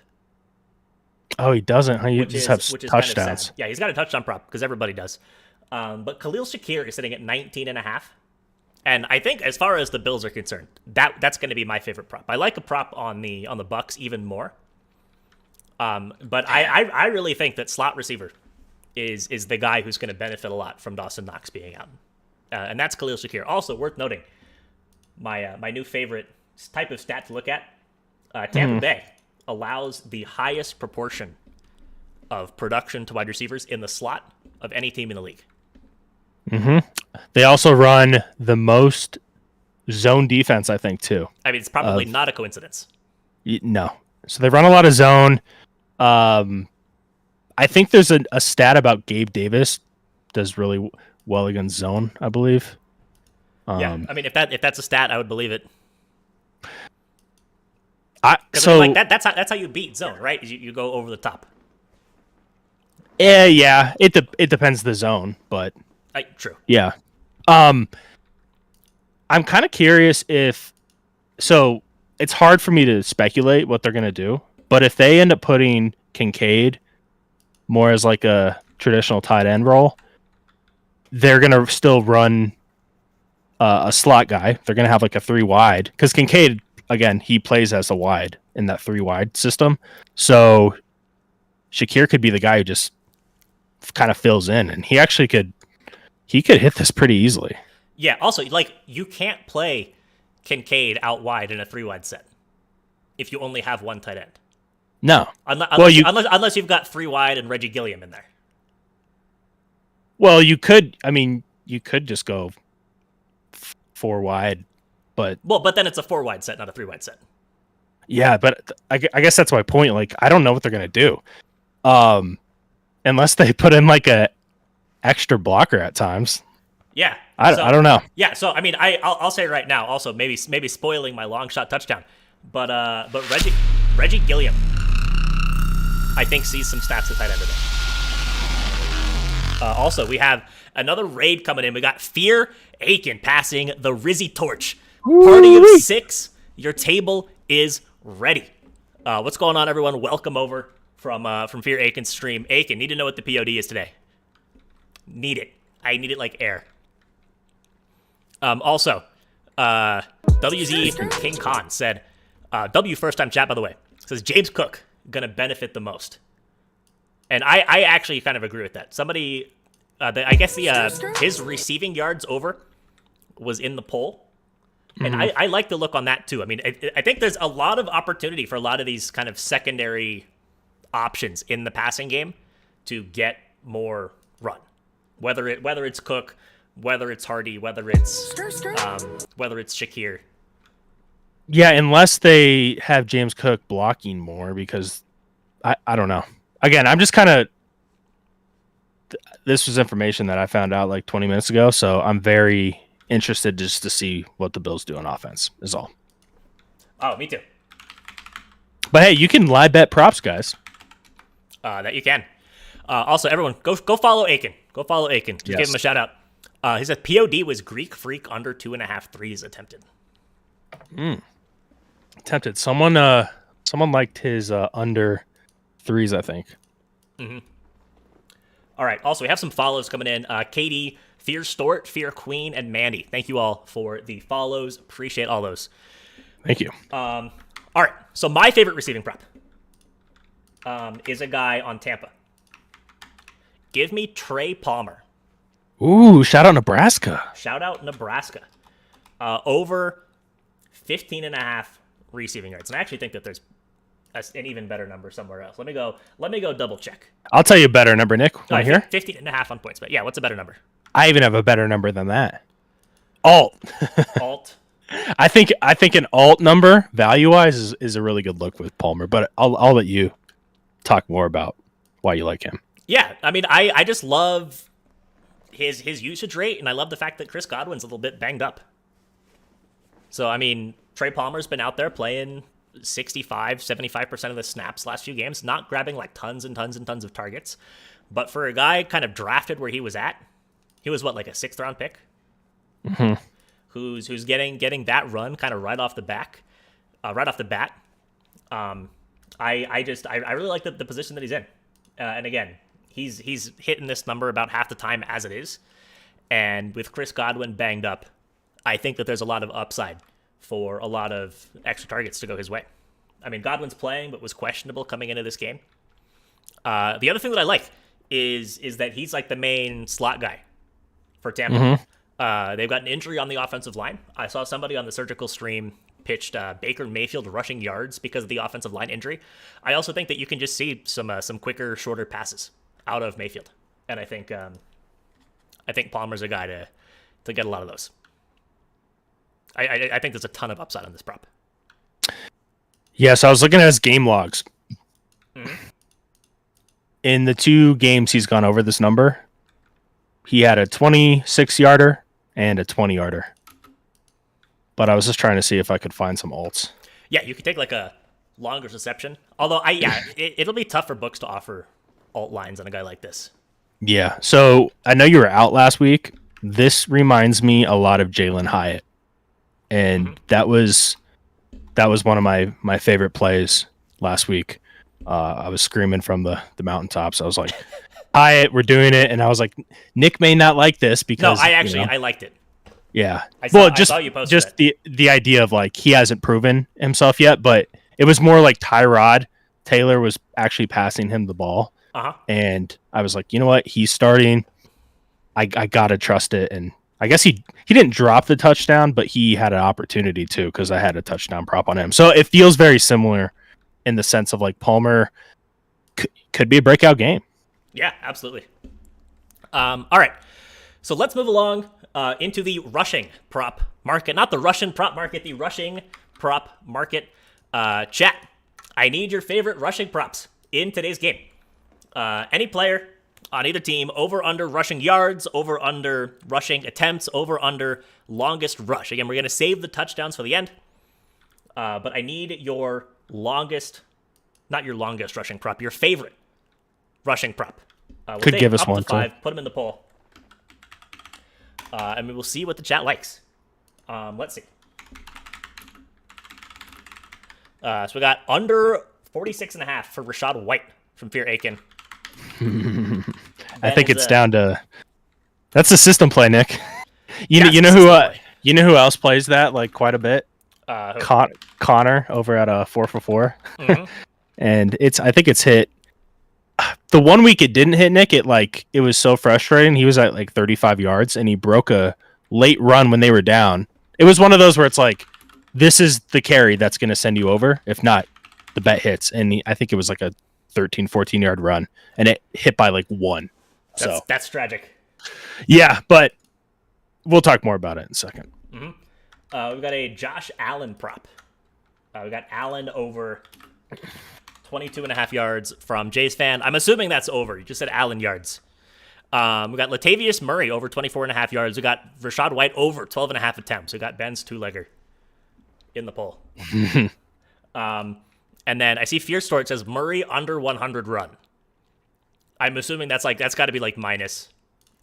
Oh, he doesn't. He just has touchdowns. touchdowns. Kind of sad. Yeah, he's got a touchdown prop because everybody does. But Khalil Shakir is sitting at 19.5. And I think as far as the Bills are concerned, that's going to be my favorite prop. I like a prop on the Bucks even more. But I really think that slot receiver is the guy who's going to benefit a lot from Dawson Knox being out. And that's Khalil Shakir. Also worth noting, my new favorite type of stat to look at, Tampa Bay allows the highest proportion of production to wide receivers in the slot of any team in the league. Mm-hmm. They also run the most zone defense, I think, too. I mean, it's probably not a coincidence. No. So they run a lot of zone. I think there's a stat about Gabe Davis does really well against zone, I believe. Yeah, I mean, if that's a stat, I would believe it. That's how you beat zone, right? You go over the top. Yeah. It depends the zone, but true. Yeah. I'm kind of curious if it's hard for me to speculate what they're gonna do, but if they end up putting Kincaid more as like a traditional tight end role, they're gonna still run a slot guy. They're gonna have like a 3 wide because Kincaid, again, he plays as a wide in that 3 wide system. So Shakir could be the guy who just kind of fills in, and he actually could hit this pretty easily. Yeah. Also, like, you can't play Kincaid out wide in a 3 wide set if you only have one tight end. No. Unless you've got 3 wide and Reggie Gilliam in there. Well, you could. I mean, you could just go 4 wide, but then it's a 4 wide set, not a 3 wide set. Yeah, but I guess that's my point. Like, I don't know what they're gonna do, unless they put in like a extra blocker at times. Yeah. I don't know. Yeah, so I mean, I'll say right now. Also, maybe spoiling my long shot touchdown, but Reggie Gilliam, I think sees some snaps at tight end today. Also, we have another raid coming in. We got Fear Aiken passing the Rizzy torch. Party of 6. Your table is ready. What's going on, everyone? Welcome over from Fear Aiken's stream. Aiken, need to know what the POD is today. Need it. I need it like air. Also, WZ King Khan said, W first time chat, by the way, says James Cook gonna benefit the most. And I actually kind of agree with that. Somebody, I guess his receiving yards over was in the poll. And I like the look on that too. I mean, I think there's a lot of opportunity for a lot of these kind of secondary options in the passing game to get more run. Whether it's Cook, whether it's Hardy, whether it's Shakir. Yeah, unless they have James Cook blocking more, because I don't know. Again, I'm just kind of. This was information that I found out like 20 minutes ago, so I'm very interested just to see what the Bills do on offense. Is all. Oh, me too. But hey, you can live bet props, guys. That you can. Also, everyone, go follow Aiken. Go follow Aiken. Just give him a shout out. He said POD was Greek Freak under 2.5 threes attempted. Attempted. Someone liked his under threes, I think. All right. Also, we have some follows coming in. Katie, Fear Stort, Fear Queen, and Mandy. Thank you all for the follows. Appreciate all those. Thank you. All right. So my favorite receiving prop is a guy on Tampa. Give me Trey Palmer. Ooh, shout out Nebraska. Shout out Nebraska. Over 15.5 receiving yards. And I actually think that there's an even better number somewhere else. Let me go double check. I'll tell you a better number, Nick. Want to hear? 15.5 on points. But yeah, what's a better number? I even have a better number than that. Alt. Alt. I think an alt number value wise is a really good look with Palmer, but I'll let you talk more about why you like him. Yeah, I mean, I just love his usage rate, and I love the fact that Chris Godwin's a little bit banged up. So, I mean, Trey Palmer's been out there playing 65, 75% of the snaps last few games, not grabbing like tons and tons and tons of targets. But for a guy kind of drafted where he was at, he was what, like a 6th round pick? Who's getting that run kind of right off the bat. I really like the position that he's in. And again, he's hitting this number about half the time as it is. And with Chris Godwin banged up, I think that there's a lot of upside for a lot of extra targets to go his way. I mean, Godwin's playing, but was questionable coming into this game. The other thing that I like is that he's like the main slot guy for Tampa. They've got an injury on the offensive line. I saw somebody on the surgical stream pitched Baker Mayfield rushing yards because of the offensive line injury. I also think that you can just see some quicker, shorter passes out of Mayfield, and I think Palmer's a guy to get a lot of those. I think there's a ton of upside on this prop. Yes, I was looking at his game logs. In the 2 games he's gone over this number, he had a 26-yarder and a 20-yarder. But I was just trying to see if I could find some alts. Yeah, you could take like a longer reception. Although, it'll be tough for books to offer alt lines on a guy like this. Yeah, so I know you were out last week. This reminds me a lot of Jalen Hyatt. And that was one of my favorite plays last week. I was screaming from the mountaintops. I was like, Hyatt, we're doing it. And I was like, Nick may not like this because... No, I liked it. Yeah. I saw you posted just the idea of like he hasn't proven himself yet, but it was more like Tyrod Taylor was actually passing him the ball. And I was like, you know what? He's starting. I gotta trust it. And I guess he didn't drop the touchdown, but he had an opportunity to because I had a touchdown prop on him. So it feels very similar in the sense of like Palmer could be a breakout game. Yeah, absolutely. All right. So let's move along into the rushing prop market. Not the Russian prop market, the rushing prop market. Chat, I need your favorite rushing props in today's game. Any player, on either team, over under rushing yards, over under rushing attempts, over under longest rush. Again, we're going to save the touchdowns for the end, but I need your longest, not your longest rushing prop, your favorite rushing prop. We'll Could take give us up one, to 5, put them in the poll, and we will see what the chat likes. Let's see. So we got under 46.5 for Rashad White from Fear Aiken. I think it's down to that's a system play, Nick. You know who else plays that like quite a bit? Connor over at 4for4, and I think it's hit. The 1 week it didn't hit Nick. It was so frustrating. He was at like 35 yards and he broke a late run when they were down. It was one of those where it's like, this is the carry that's going to send you over. If not, the bet hits. And I think it was like a 13, 14 yard run and it hit by like 1. That's tragic. Yeah, but we'll talk more about it in a second. We've got a Josh Allen prop. We got Allen over 22.5 yards from Jay's fan. I'm assuming that's over. You just said Allen yards. We got Latavius Murray over 24.5 yards. We got Rashad White over 12.5 attempts. We got Ben's two-legger in the poll. And then I see Fear Store says Murray under 100 run. I'm assuming that's got to be like minus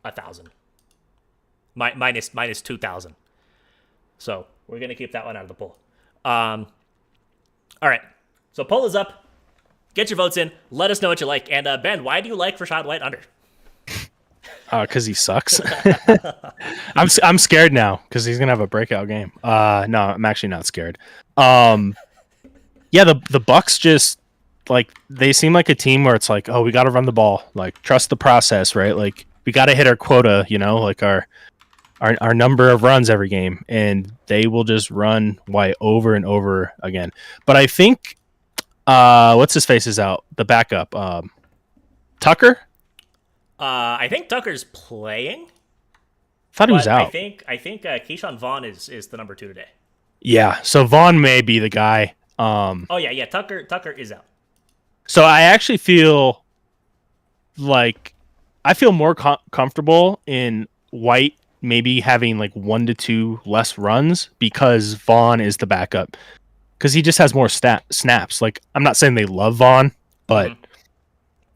1,000. Minus 2,000. So we're going to keep that one out of the poll. All right. So poll is up. Get your votes in. Let us know what you like. And Ben, why do you like Rashad White under? Because he sucks. I'm scared now because he's gonna have a breakout game. No, I'm actually not scared. Yeah, the Bucks just like they seem like a team where it's like, oh, we got to run the ball, like trust the process, right? Like we got to hit our quota, like our number of runs every game, and they will just run White over and over again. But I think what's his face is out, the backup, Tucker. I think Tucker's playing. Thought he was out. I think Keyshawn Vaughn is the number 2 today. Yeah, so Vaughn may be the guy. Tucker is out. So I actually feel like I feel more comfortable in White maybe having like 1 to 2 less runs because Vaughn is the backup. Because he just has more snaps. Like I'm not saying they love Vaughn, but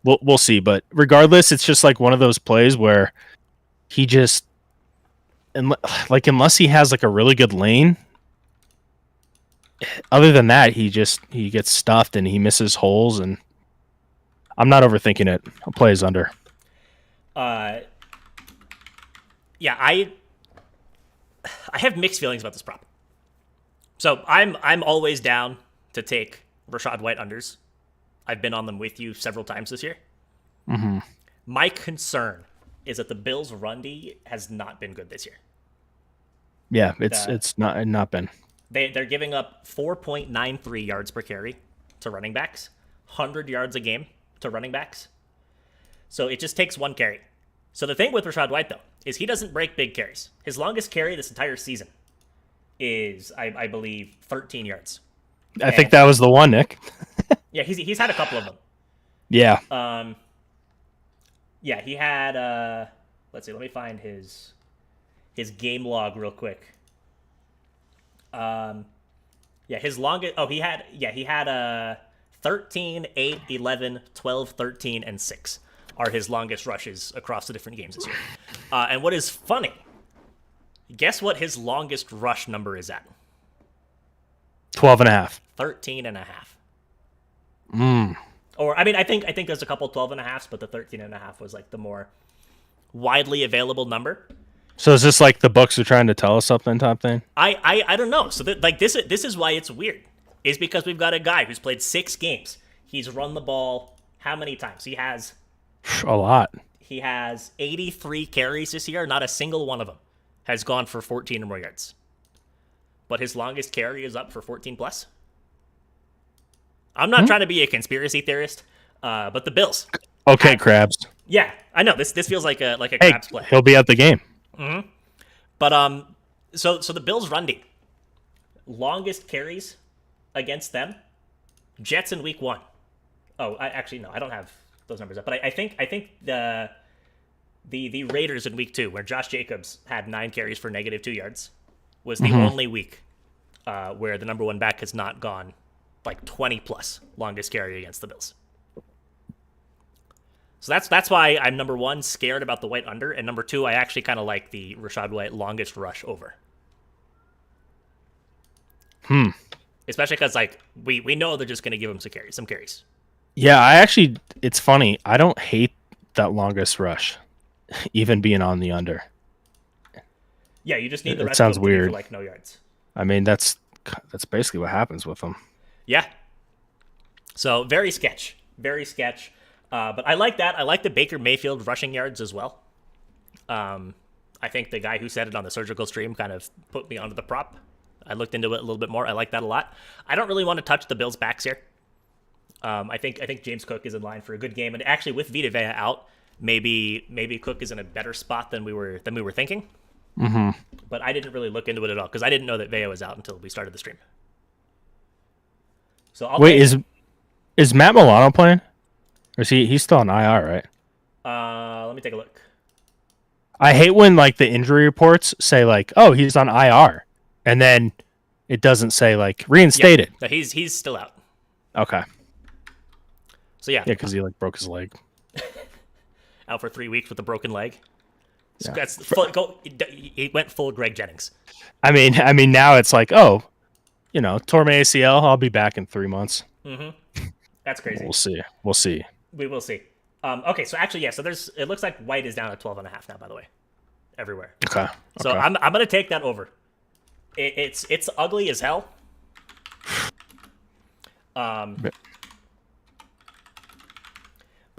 we'll see. But regardless, it's just like one of those plays where he just unless he has like a really good lane. Other than that, he gets stuffed and he misses holes, and I'm not overthinking it. I'll play his under. Yeah, I have mixed feelings about this prop. So I'm always down to take Rashad White unders. I've been on them with you several times this year. Mm-hmm. My concern is that the Bills' run D has not been good this year. Yeah, it's not been. They're giving up 4.93 yards per carry to running backs, 100 yards a game to running backs. So it just takes one carry. So the thing with Rashad White, though, is he doesn't break big carries. His longest carry this entire season is, I believe, 13 yards. I think that was the one, Nick. Yeah, he's had a couple of them. Yeah. Yeah, he had, let's see, let me find his game log real quick. Yeah, his longest, he had 13, 8, 11, 12, 13, and 6 are his longest rushes across the different games this year. And what is funny, guess what his longest rush number is at? 12.5. 13.5. Or, I mean, I think there's a couple 12.5s, but the 13.5 was like the more widely available number. So is this like the books are trying to tell us something type thing? I don't know. So this is why it's weird. Is because we've got a guy who's played 6 games. He's run the ball how many times? He has a lot. He has 83 carries this year. Not a single one of them has gone for 14 or more yards. But his longest carry is up for 14 plus. I'm not trying to be a conspiracy theorist, but the Bills. Okay, Krabs. Yeah, I know this feels like a Hey, Krabs play. He'll be at the game. Mm-hmm. But so the Bills run D, longest carries against them, Jets in week 1. Oh, I don't have those numbers up. But I think the Raiders in week 2, where Josh Jacobs had 9 carries for -2 yards, was the only week where the number 1 back has not gone like 20 plus longest carry against the Bills. So that's why I'm number 1 scared about the White under, and number 2 I actually kind of like the Rachaad White longest rush over. Especially because like we know they're just going to give him some carries. Yeah, it's funny. I don't hate that longest rush, even being on the under. Yeah, you just need the It rest sounds of them to be weird. for like no yards. I mean, that's basically what happens with them. Yeah. So very sketch. But I like that. I like the Baker Mayfield rushing yards as well. I think the guy who said it on the surgical stream kind of put me onto the prop. I looked into it a little bit more. I like that a lot. I don't really want to touch the Bills' backs here. I think James Cook is in line for a good game, and actually with Vita Vea out, maybe Cook is in a better spot than we were thinking. Mm-hmm. But I didn't really look into it at all because I didn't know that Vea was out until we started the stream. So is Matt Milano playing? Or is he's still on IR, right? Let me take a look. I hate when like the injury reports say like, oh, he's on IR, and then it doesn't say like reinstated. Yeah, he's still out. Okay. So yeah, because he like broke his leg. out for 3 weeks with a broken leg. So Yeah. that's he went full Greg Jennings. I mean now it's like, oh, tore my ACL. I'll be back in 3 months. That's crazy. We'll see. We will see. Okay, so actually, yeah. So it looks like White is down at 12.5 now. By the way, everywhere. Okay. So I'm gonna take that over. It's ugly as hell. But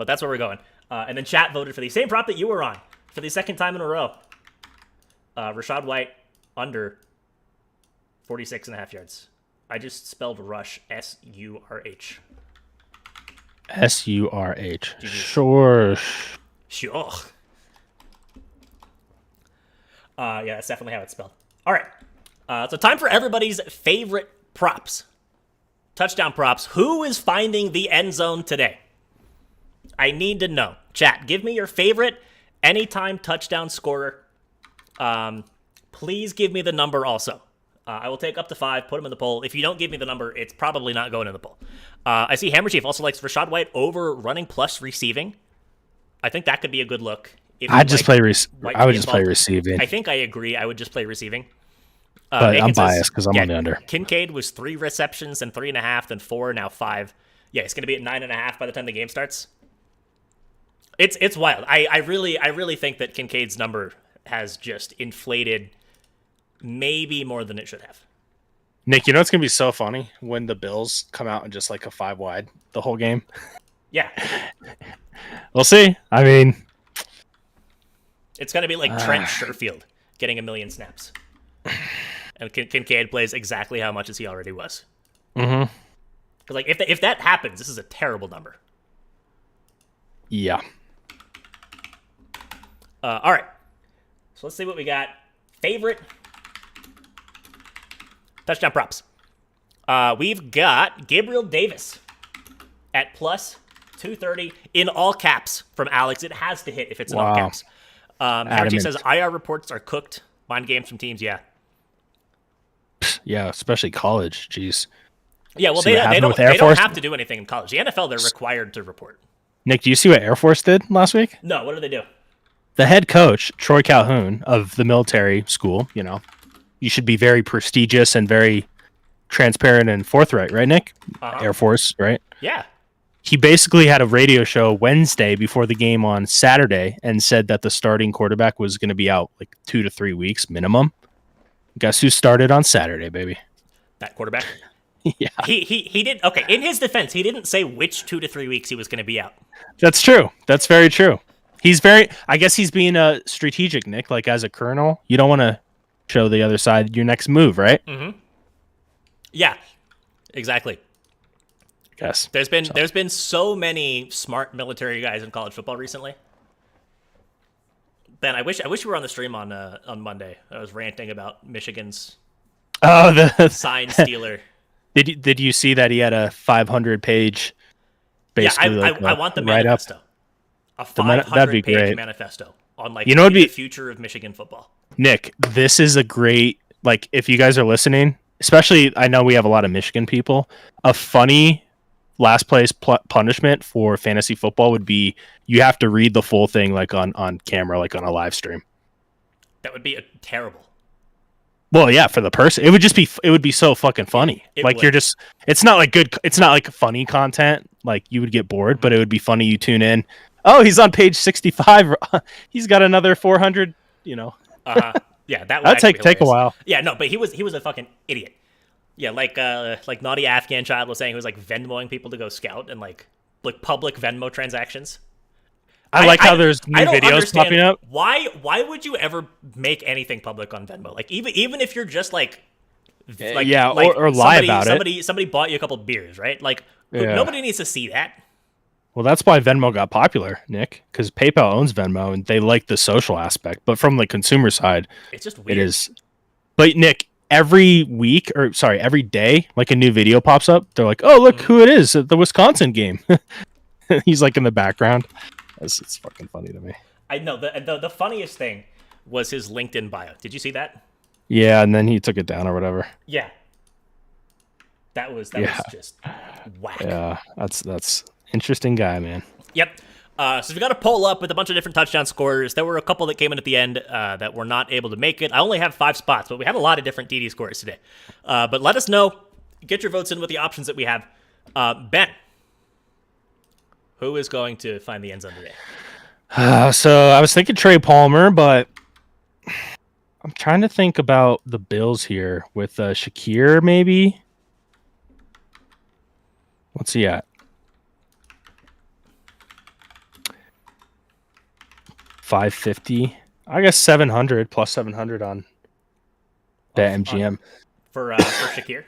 that's where we're going. And then chat voted for the same prop that you were on for the second time in a row. Rachaad White under 46.5 yards. I just spelled rush S-U-R-H. SURH. Sure. Sure. Yeah, that's definitely how it's spelled. All right. So time for everybody's favorite props. Touchdown props. Who is finding the end zone today? I need to know. Chat, give me your favorite anytime touchdown scorer. Please give me the number also. I will take up to 5, put them in the poll. If you don't give me the number, it's probably not going in the poll. I see Hammer Chief also likes Rachaad White over running plus receiving. I think that could be a good look. I would just play receiving. I think I agree. I would just play receiving. But I'm biased because I'm on the under. Kincaid was 3 receptions, then 3.5, then 4, now 5. Yeah, it's going to be at 9.5 by the time the game starts. It's wild. I really think that Kincaid's number has just inflated maybe more than it should have. Nick, you know it's going to be so funny when the Bills come out and just like a 5 wide the whole game? Yeah. We'll see. I mean, it's going to be like Trent Sherfield getting 1 million snaps. And Kincaid plays exactly how much as he already was. Mm-hmm. Because like if that happens, this is a terrible number. Yeah. All right. So let's see what we got. Favorite touchdown props. We've got Gabriel Davis at plus 230 in all caps from Alex. It has to hit if it's in all caps. Harry says IR reports are cooked. Mind games from teams, yeah. Yeah, especially college. Jeez. Yeah, well, See they don't have to do anything in college. The NFL, they're required to report. Nick, do you see what Air Force did last week? No, what did they do? The head coach, Troy Calhoun of the military school, you should be very prestigious and very transparent and forthright, right, Nick? Air Force, right? Yeah. He basically had a radio show Wednesday before the game on Saturday and said that the starting quarterback was going to be out like 2 to 3 weeks minimum. Guess who started on Saturday, baby? That quarterback? Yeah. He did. Okay, in his defense, he didn't say which 2 to 3 weeks he was going to be out. That's true. That's very true. I guess he's being a strategic, Nick. Like as a colonel, you don't want to show the other side your next move, right? Mm-hmm. Yeah, exactly. Yes. There's been so many smart military guys in college football recently. Ben, I wish you were on the stream on Monday. I was ranting about Michigan's the sign stealer. Did you see that he had a 500-page basically yeah, like I want the write up. manifesto. A That'd be 500-page great. manifesto on like You know what'd the be- future of Michigan football. Nick, this is a great, like, if you guys are listening, especially I know we have a lot of Michigan people, a funny last place punishment for fantasy football would be you have to read the full thing like on camera, like on a live stream. That would be terrible. Well, yeah, for the person, it would be so fucking funny. It like would. you're just, it's not like funny content. Like you would get bored, but it would be funny. You tune in. Oh, he's on page 65. He's got another 400. You know, Yeah, that would that'd actually be take a hilarious. while. Yeah, no, but he was a fucking idiot. Yeah, like naughty Afghan child was saying, he was like Venmoing people to go scout and like public Venmo transactions. I like how there's I new don't videos understand popping up. Why would you ever make anything public on Venmo? Like even if you're just like yeah, or lie about it. Somebody bought you a couple beers, right? Like Yeah. nobody needs to see that. Well, that's why Venmo got popular, Nick, because PayPal owns Venmo and they like the social aspect. But from the consumer side, It's just weird. it is. But Nick, every day, like a new video pops up. They're like, "Oh, look who it is at the Wisconsin game." He's like in the background. It's fucking funny to me. I know the funniest thing was his LinkedIn bio. Did you see that? Yeah, and then he took it down or whatever. Yeah. That was just whack. Yeah, that's interesting guy, man. Yep. So we got a poll up with a bunch of different touchdown scorers. There were a couple that came in at the end that were not able to make it. I only have 5 spots, but we had a lot of different DD scorers today. But let us know. Get your votes in with the options that we have. Ben, who is going to find the end zone today? So I was thinking Trey Palmer, but I'm trying to think about the Bills here with Shakir, maybe. What's he at? 550. I guess 700 plus 700 on BetMGM. For Shakir?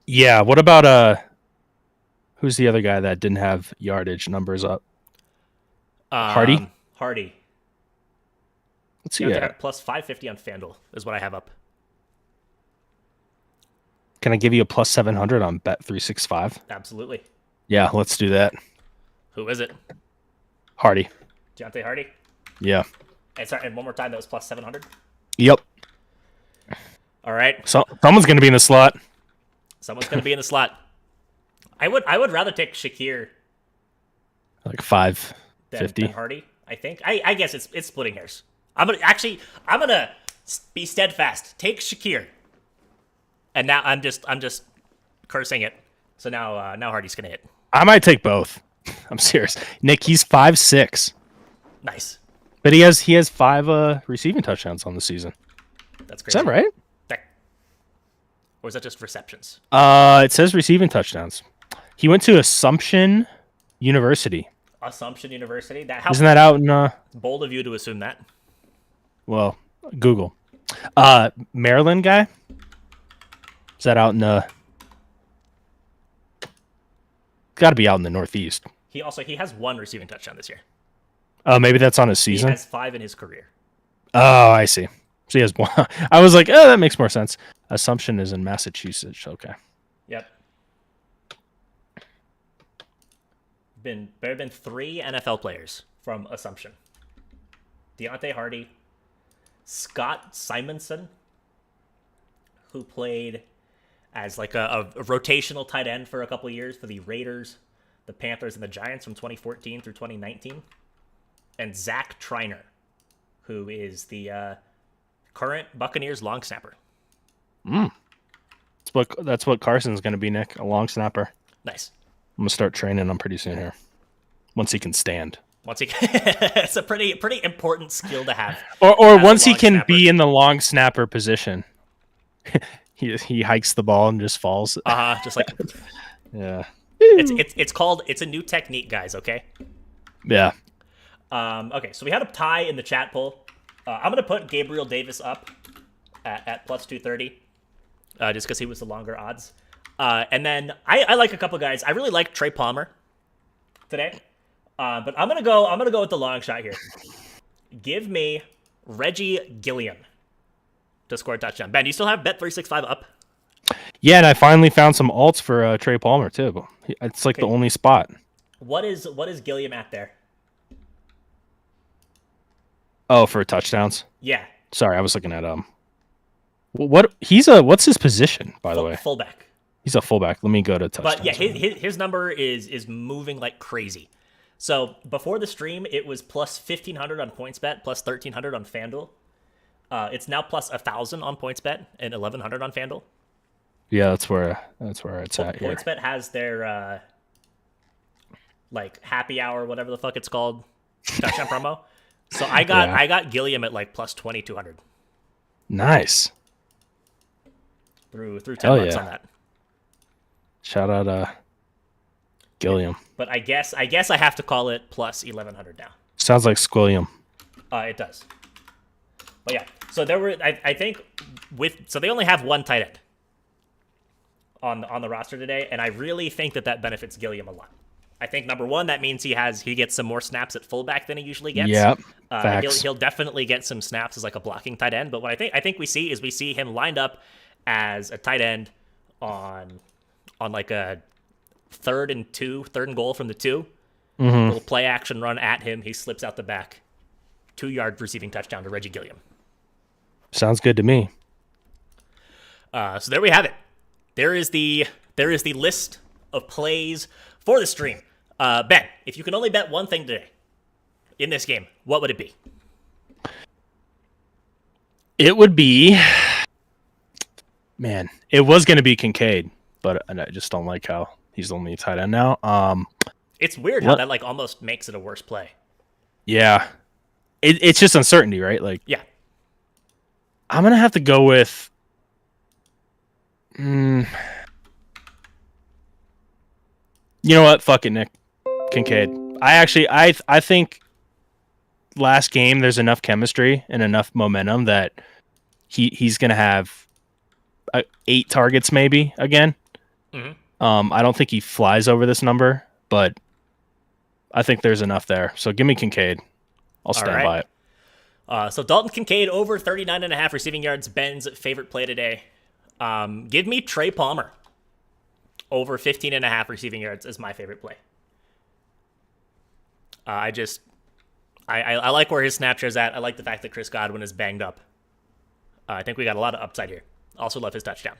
Yeah. What about who's the other guy that didn't have yardage numbers up? Hardy? Hardy. Let's see. Yeah, Yeah. plus 550 on FanDuel is what I have up. Can I give you a plus 700 on Bet365? Absolutely. Yeah, let's do that. Who is it? Hardy. Deontay Hardy? Yeah. And sorry, and one more time, that was plus 700? Yep. All right. So someone's gonna be in the slot. Someone's going to be in the slot. I would rather take Shakir Like than 550. Hardy, I think. I guess it's splitting hairs. I'm gonna be steadfast. Take Shakir. And now I'm just cursing it. So now Hardy's gonna hit. I might take both. I'm serious. Nick, he's 5'6", Nice. but he has 5 receiving touchdowns on the season. That's Is crazy. that right? Or is that just receptions? It says receiving touchdowns. He went to Assumption University. Assumption University. How Isn't that out in bold of you to assume that? well, Google. Maryland guy? Is that out in got to be out in the Northeast. He has 1 receiving touchdown this year. Oh, maybe that's on his He season. has 5 in his career. Oh, I see. So he has 1. I was like, oh, that makes more sense. Assumption is in Massachusetts. Okay. Yep. There have been 3 NFL players from Assumption. Deontay Hardy, Scott Simonson, who played as like a rotational tight end for a couple of years for the Raiders, the Panthers, and the Giants from 2014 through 2019, and Zach Triner, who is the current Buccaneers long snapper. That's what Carson's going to be, Nick, a long snapper. Nice. I'm going to start training him pretty soon here. Once he can stand. Once he, it's a pretty important skill to have. Or as a once he long can snapper. be in the long snapper position. he hikes the ball and just falls. Just like Yeah. it's a new technique, guys. Okay. Yeah. Okay. So we had a tie in the chat poll. I'm gonna put Gabriel Davis up at plus 230, just because he was the longer odds. And then I like a couple guys. I really like Trey Palmer today, but I'm gonna go with the long shot here. Give me Reggie Gilliam to score a touchdown. Ben, do you still have Bet365 up? Yeah, and I finally found some alts for Trey Palmer too. It's like the only spot. What is Gilliam at there? Oh, for touchdowns. Yeah, Sorry, I was looking at what's his position, by the way? fullback. He's a fullback. Let me go to touchdowns. But yeah, his number is moving like crazy. So before the stream, it was plus 1,500 on PointsBet, plus 1,300 on FanDuel. It's now plus 1,000 on PointsBet and 1,100 on FanDuel. Yeah, that's where it's at here. PointsBet has their like happy hour, whatever the fuck it's called, touchdown promo. So I got Gilliam at like plus 2,200 Nice. through 10 Hell bucks yeah. on that. Shout out Gilliam. But I guess I have to call it plus 1,100 now. Sounds like Squilliam. It does. But yeah, so there were I think so they only have one tight end on the roster today, and I really think that benefits Gilliam a lot. I think number one, that means he gets some more snaps at fullback than he usually gets. Yep. Facts. He'll definitely get some snaps as like a blocking tight end. But what I think we see him lined up as a tight end on like a third and goal from the 2. Little play action run at him. He slips out the back. 2-yard receiving touchdown to Reggie Gilliam. Sounds good to me. So there we have it. There is the list of plays for the stream. Ben, if you can only bet one thing today in this game, what would it be? It would be, man, it was going to be Kincaid, but I just don't like how he's only a tight end now. It's weird how that like almost makes it a worse play. Yeah, it's just uncertainty, right? Like, Yeah. I'm gonna have to go with. You know what? Fuck it, Nick. Kincaid. I think last game there's enough chemistry and enough momentum that he's gonna have 8 targets maybe again. I don't think he flies over this number, but I think there's enough there. So give me Kincaid. I'll stand by it. So Dalton Kincaid over 39.5 receiving yards. Ben's favorite play today. Give me Trey Palmer over 15.5 receiving yards as my favorite play. I like where his snap share's at. I like the fact that Chris Godwin is banged up. I think we got a lot of upside here. Also love his touchdown.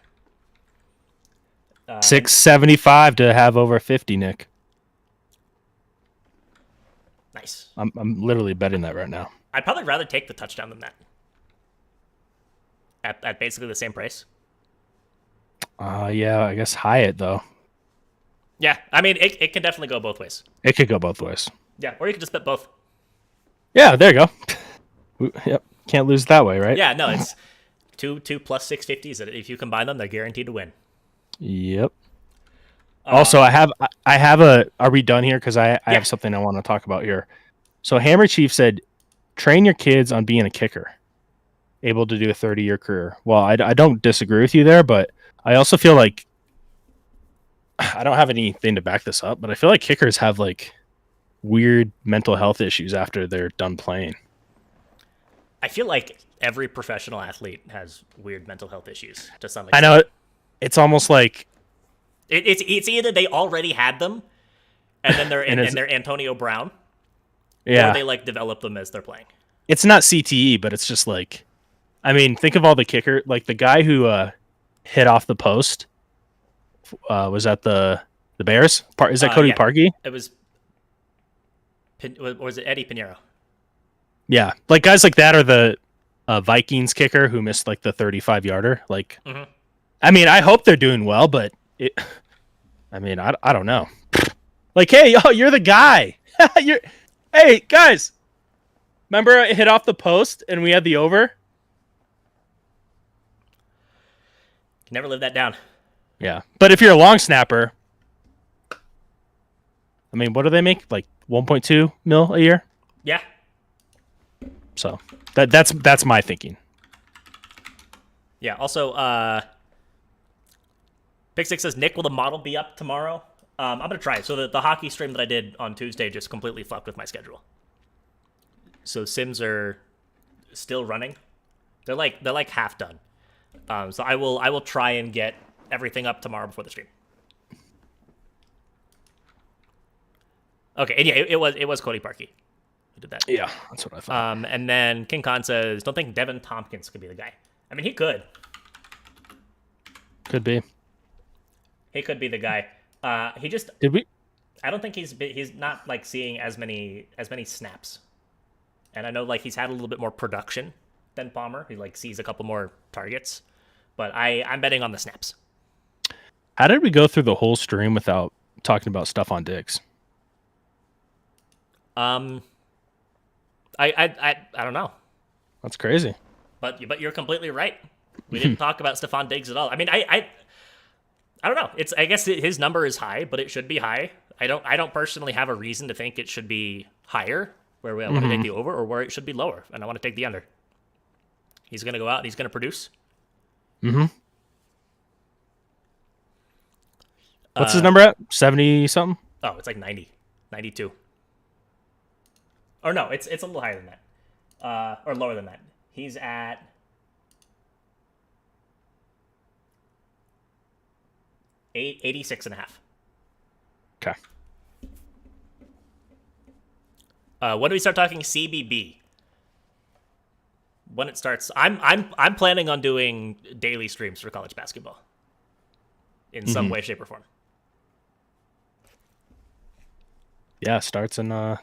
675 to have over 50, Nick. Nice. I'm literally betting that right now. I'd probably rather take the touchdown than that. At basically the same price. Yeah, I guess Hyatt though. Yeah, I mean it can definitely go both ways. It could go both ways. Yeah, or you could just bet both. Yeah, there you go. Yep, can't lose that way, right? Yeah, no, it's two plus 650s. If you combine them, they're guaranteed to win. Yep. Also, I have a. Are we done here? Because I have something I want to talk about here. So Hammer Chief said, train your kids on being a kicker, able to do a 30-year career. Well, I don't disagree with you there, but I also feel like I don't have anything to back this up, but I feel like kickers have like weird mental health issues after they're done playing. I feel like every professional athlete has weird mental health issues to some extent. I know it's almost like it's either they already had them, and then they're and they're Antonio Brown, yeah, or they like develop them as they're playing. It's not CTE, but it's just like, I mean, think of all the kicker, like the guy who hit off the post. Was that the Bears? Is that Cody Parkey? It was. Or was it Eddie Pinheiro? Yeah, like guys like that are the Vikings kicker who missed like the 35-yarder. Like, I mean, I hope they're doing well, but I mean, I don't know. Like, hey, you're the guy. Hey, guys. Remember it hit off the post and we had the over? Can never live that down. Yeah. But if you're a long snapper, I mean, what do they make? Like 1.2 mil a year? Yeah. So that's my thinking. Yeah. Also, Pick Six says, Nick, will the model be up tomorrow? I'm gonna try it. So the hockey stream that I did on Tuesday just completely fucked with my schedule. So Sims are still running. They're like half done. So I will try and get everything up tomorrow before the stream. Okay, and yeah, it was Cody Parkey who did that. Yeah, that's what I thought. And then King Khan says, don't think Devin Tompkins could be the guy. I mean, he could. Could be. He could be the guy. He just. Did we? I don't think he's not like seeing as many snaps. And I know like he's had a little bit more production than Palmer. He like sees a couple more targets, but I'm betting on the snaps. How did we go through the whole stream without talking about Stephon Diggs? I don't know. That's crazy. But you're completely right. We didn't talk about Stephon Diggs at all. I mean, I don't know. I guess his number is high, but it should be high. I don't personally have a reason to think it should be higher, where I want to take the over, or where it should be lower, and I want to take the under. He's going to go out and he's going to produce. Mm-hmm. What's his number at? 70 something? Oh, it's like 90, 92. Or no, it's a little higher than that, or lower than that. He's at 86.5. Okay. When do we start talking CBB? When it starts, I'm planning on doing daily streams for college basketball in some way, shape, or form. Yeah, starts in I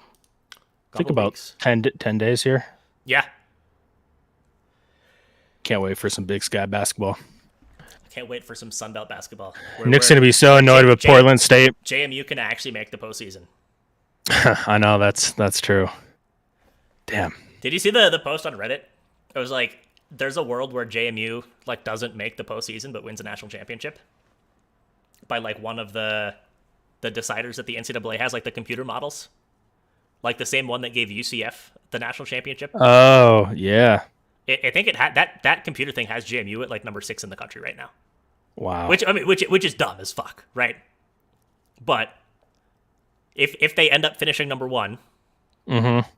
think Couple about weeks. 10 days here. Yeah, Can't wait for some Big Sky basketball. can't wait for some Sunbelt basketball. Nick's gonna be so annoyed with Portland State. JMU can actually make the postseason. I know that's true. Damn. Did you see the post on Reddit? It was like, there's a world where JMU like doesn't make the postseason but wins a national championship by like one of the deciders that the NCAA has, like the computer models, like the same one that gave UCF the national championship. Oh yeah. I think it had that computer thing has JMU at like number 6 in the country right now. Wow. Which is dumb as fuck, right? But if they end up finishing number 1, Mm-hmm.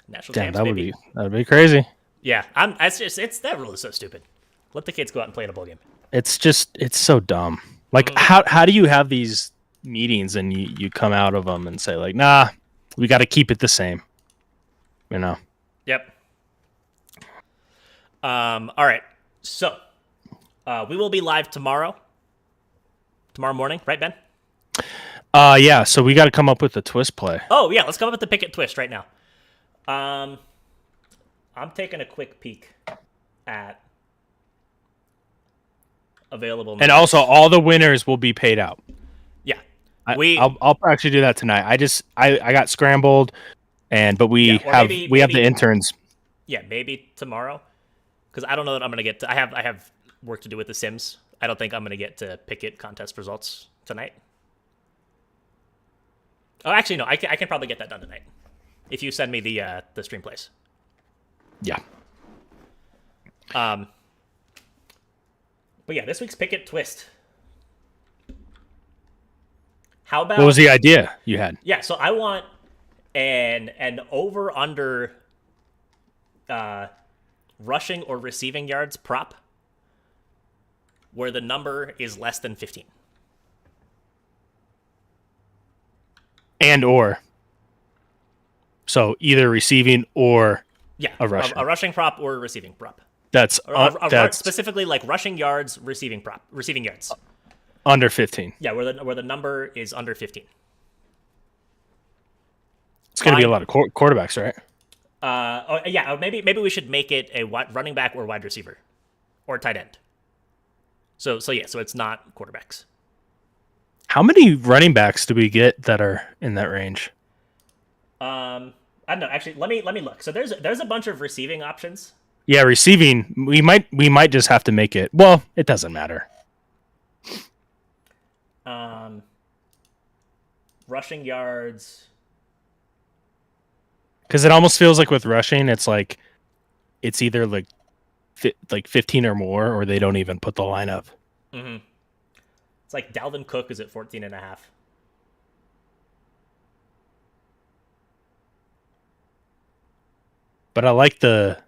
national Damn, champs, that would baby. be crazy. Yeah, it's that rule is so stupid. Let the kids go out and play in a bowl game. It's so dumb. Like how do you have these meetings and you come out of them and say like, nah, we got to keep it the same. You know. Yep. All right. So, we will be live tomorrow morning, right, Ben? Yeah. So we got to come up with a twist play. Oh yeah, let's come up with the pick it twist right now. I'm taking a quick peek at available. And numbers. also, all the winners will be paid out. Yeah, I'll actually do that tonight. I got scrambled, but we Yeah, or have maybe- the interns. Yeah, maybe tomorrow, because I don't know that I'm gonna get to. I have work to do with the Sims. I don't think I'm gonna get to pick it contest results tonight. Oh, actually, no. I can probably get that done tonight if you send me the stream plays. Yeah. But yeah, this week's pick it twist. How about What was the idea you had? Yeah, so I want an over under rushing or receiving yards prop where the number is less than 15. And or. So either receiving or Yeah, A rushing. a rushing prop or a receiving prop. that's that's Specifically like rushing yards, receiving yards. under 15. Yeah, where the number is under 15. It's going to be a Fine. lot of quarterbacks, right? Maybe we should make it a running back or wide receiver or tight end. So it's not quarterbacks. How many running backs do we get that are in that range? I don't know. Actually, let me look. So there's a bunch of receiving options. Yeah, receiving. We might just have to make it. Well, it doesn't matter. Rushing yards. Because it almost feels like with rushing, it's like it's either like 15 or more, or they don't even put the line up. Mm-hmm. It's like Dalvin Cook is at 14.5. But I like the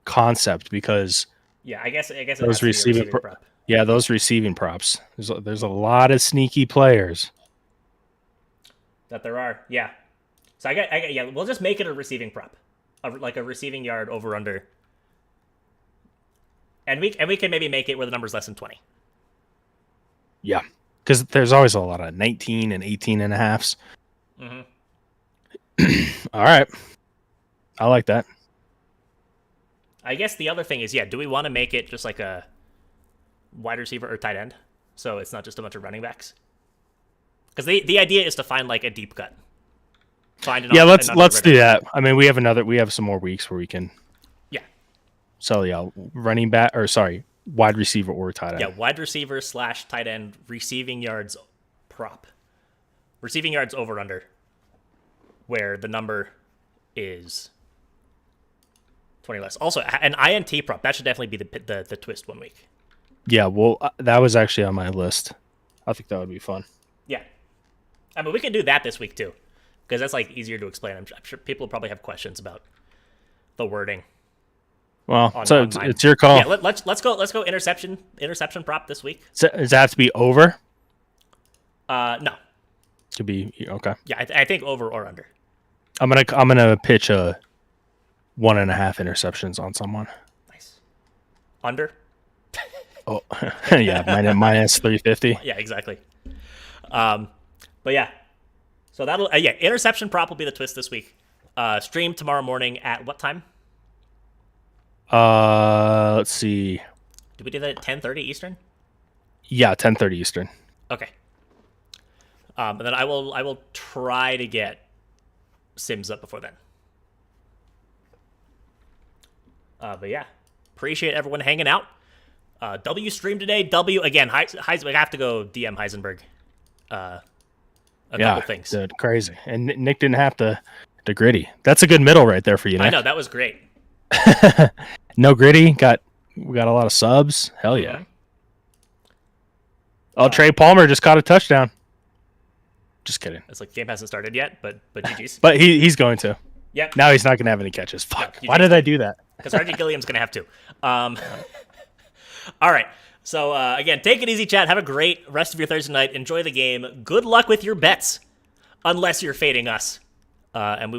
concept because Yeah, I guess it has those to be a receiving prop. those receiving props. There's a lot of sneaky players. That there are. Yeah. So I get yeah, we'll just make it a receiving prop. Like a receiving yard over under. And we can maybe make it where the number's less than 20. Yeah. Because there's always a lot of 19 and 18 and a halves. Mm-hmm. All right. I like that. I guess the other thing is, do we want to make it just like a wide receiver or tight end? So it's not just a bunch of running backs? Because the idea is to find like a deep cut. Let's do that. I mean, we have some more weeks where we can. Yeah. So running back wide receiver or tight end. Yeah, wide receiver / tight end receiving yards prop. Receiving yards over under, where the number is 20 less. Also, an INT prop that should definitely be the twist 1 week. Yeah, well, that was actually on my list. I think that would be fun. Yeah, I mean we can do that this week too, because that's like easier to explain. I'm sure people probably have questions about the wording. Well, it's your call. Yeah, let's go interception prop this week. Does that have to be over? No. To be okay. Yeah, I think over or under. I'm gonna pitch a 1.5 interceptions on someone. Nice. Under. Oh, yeah, minus 350. Yeah, exactly. But yeah, so that'll interception prop will be the twist this week. Stream tomorrow morning at what time? Let's see. Did we do that at 10:30 Eastern? Yeah, 10:30 Eastern. Okay. And then I will try to get Sims up before then. But yeah, appreciate everyone hanging out. W stream today. W again. Heisenberg. I have to go DM Heisenberg. A couple things. Dude, crazy. And Nick didn't have to gritty. That's a good middle right there for you, Nick. I know that was great. No gritty. We got a lot of subs. Hell yeah. Mm-hmm. Oh, Trey Palmer just caught a touchdown. Just kidding. It's like game hasn't started yet, but GG's. But he's going to. Yep. Now he's not going to have any catches. Fuck. No, Why did I do that? Because RG Gilliam's going to have 2. All right. So, again, take it easy, chat. Have a great rest of your Thursday night. Enjoy the game. Good luck with your bets, unless you're fading us. And we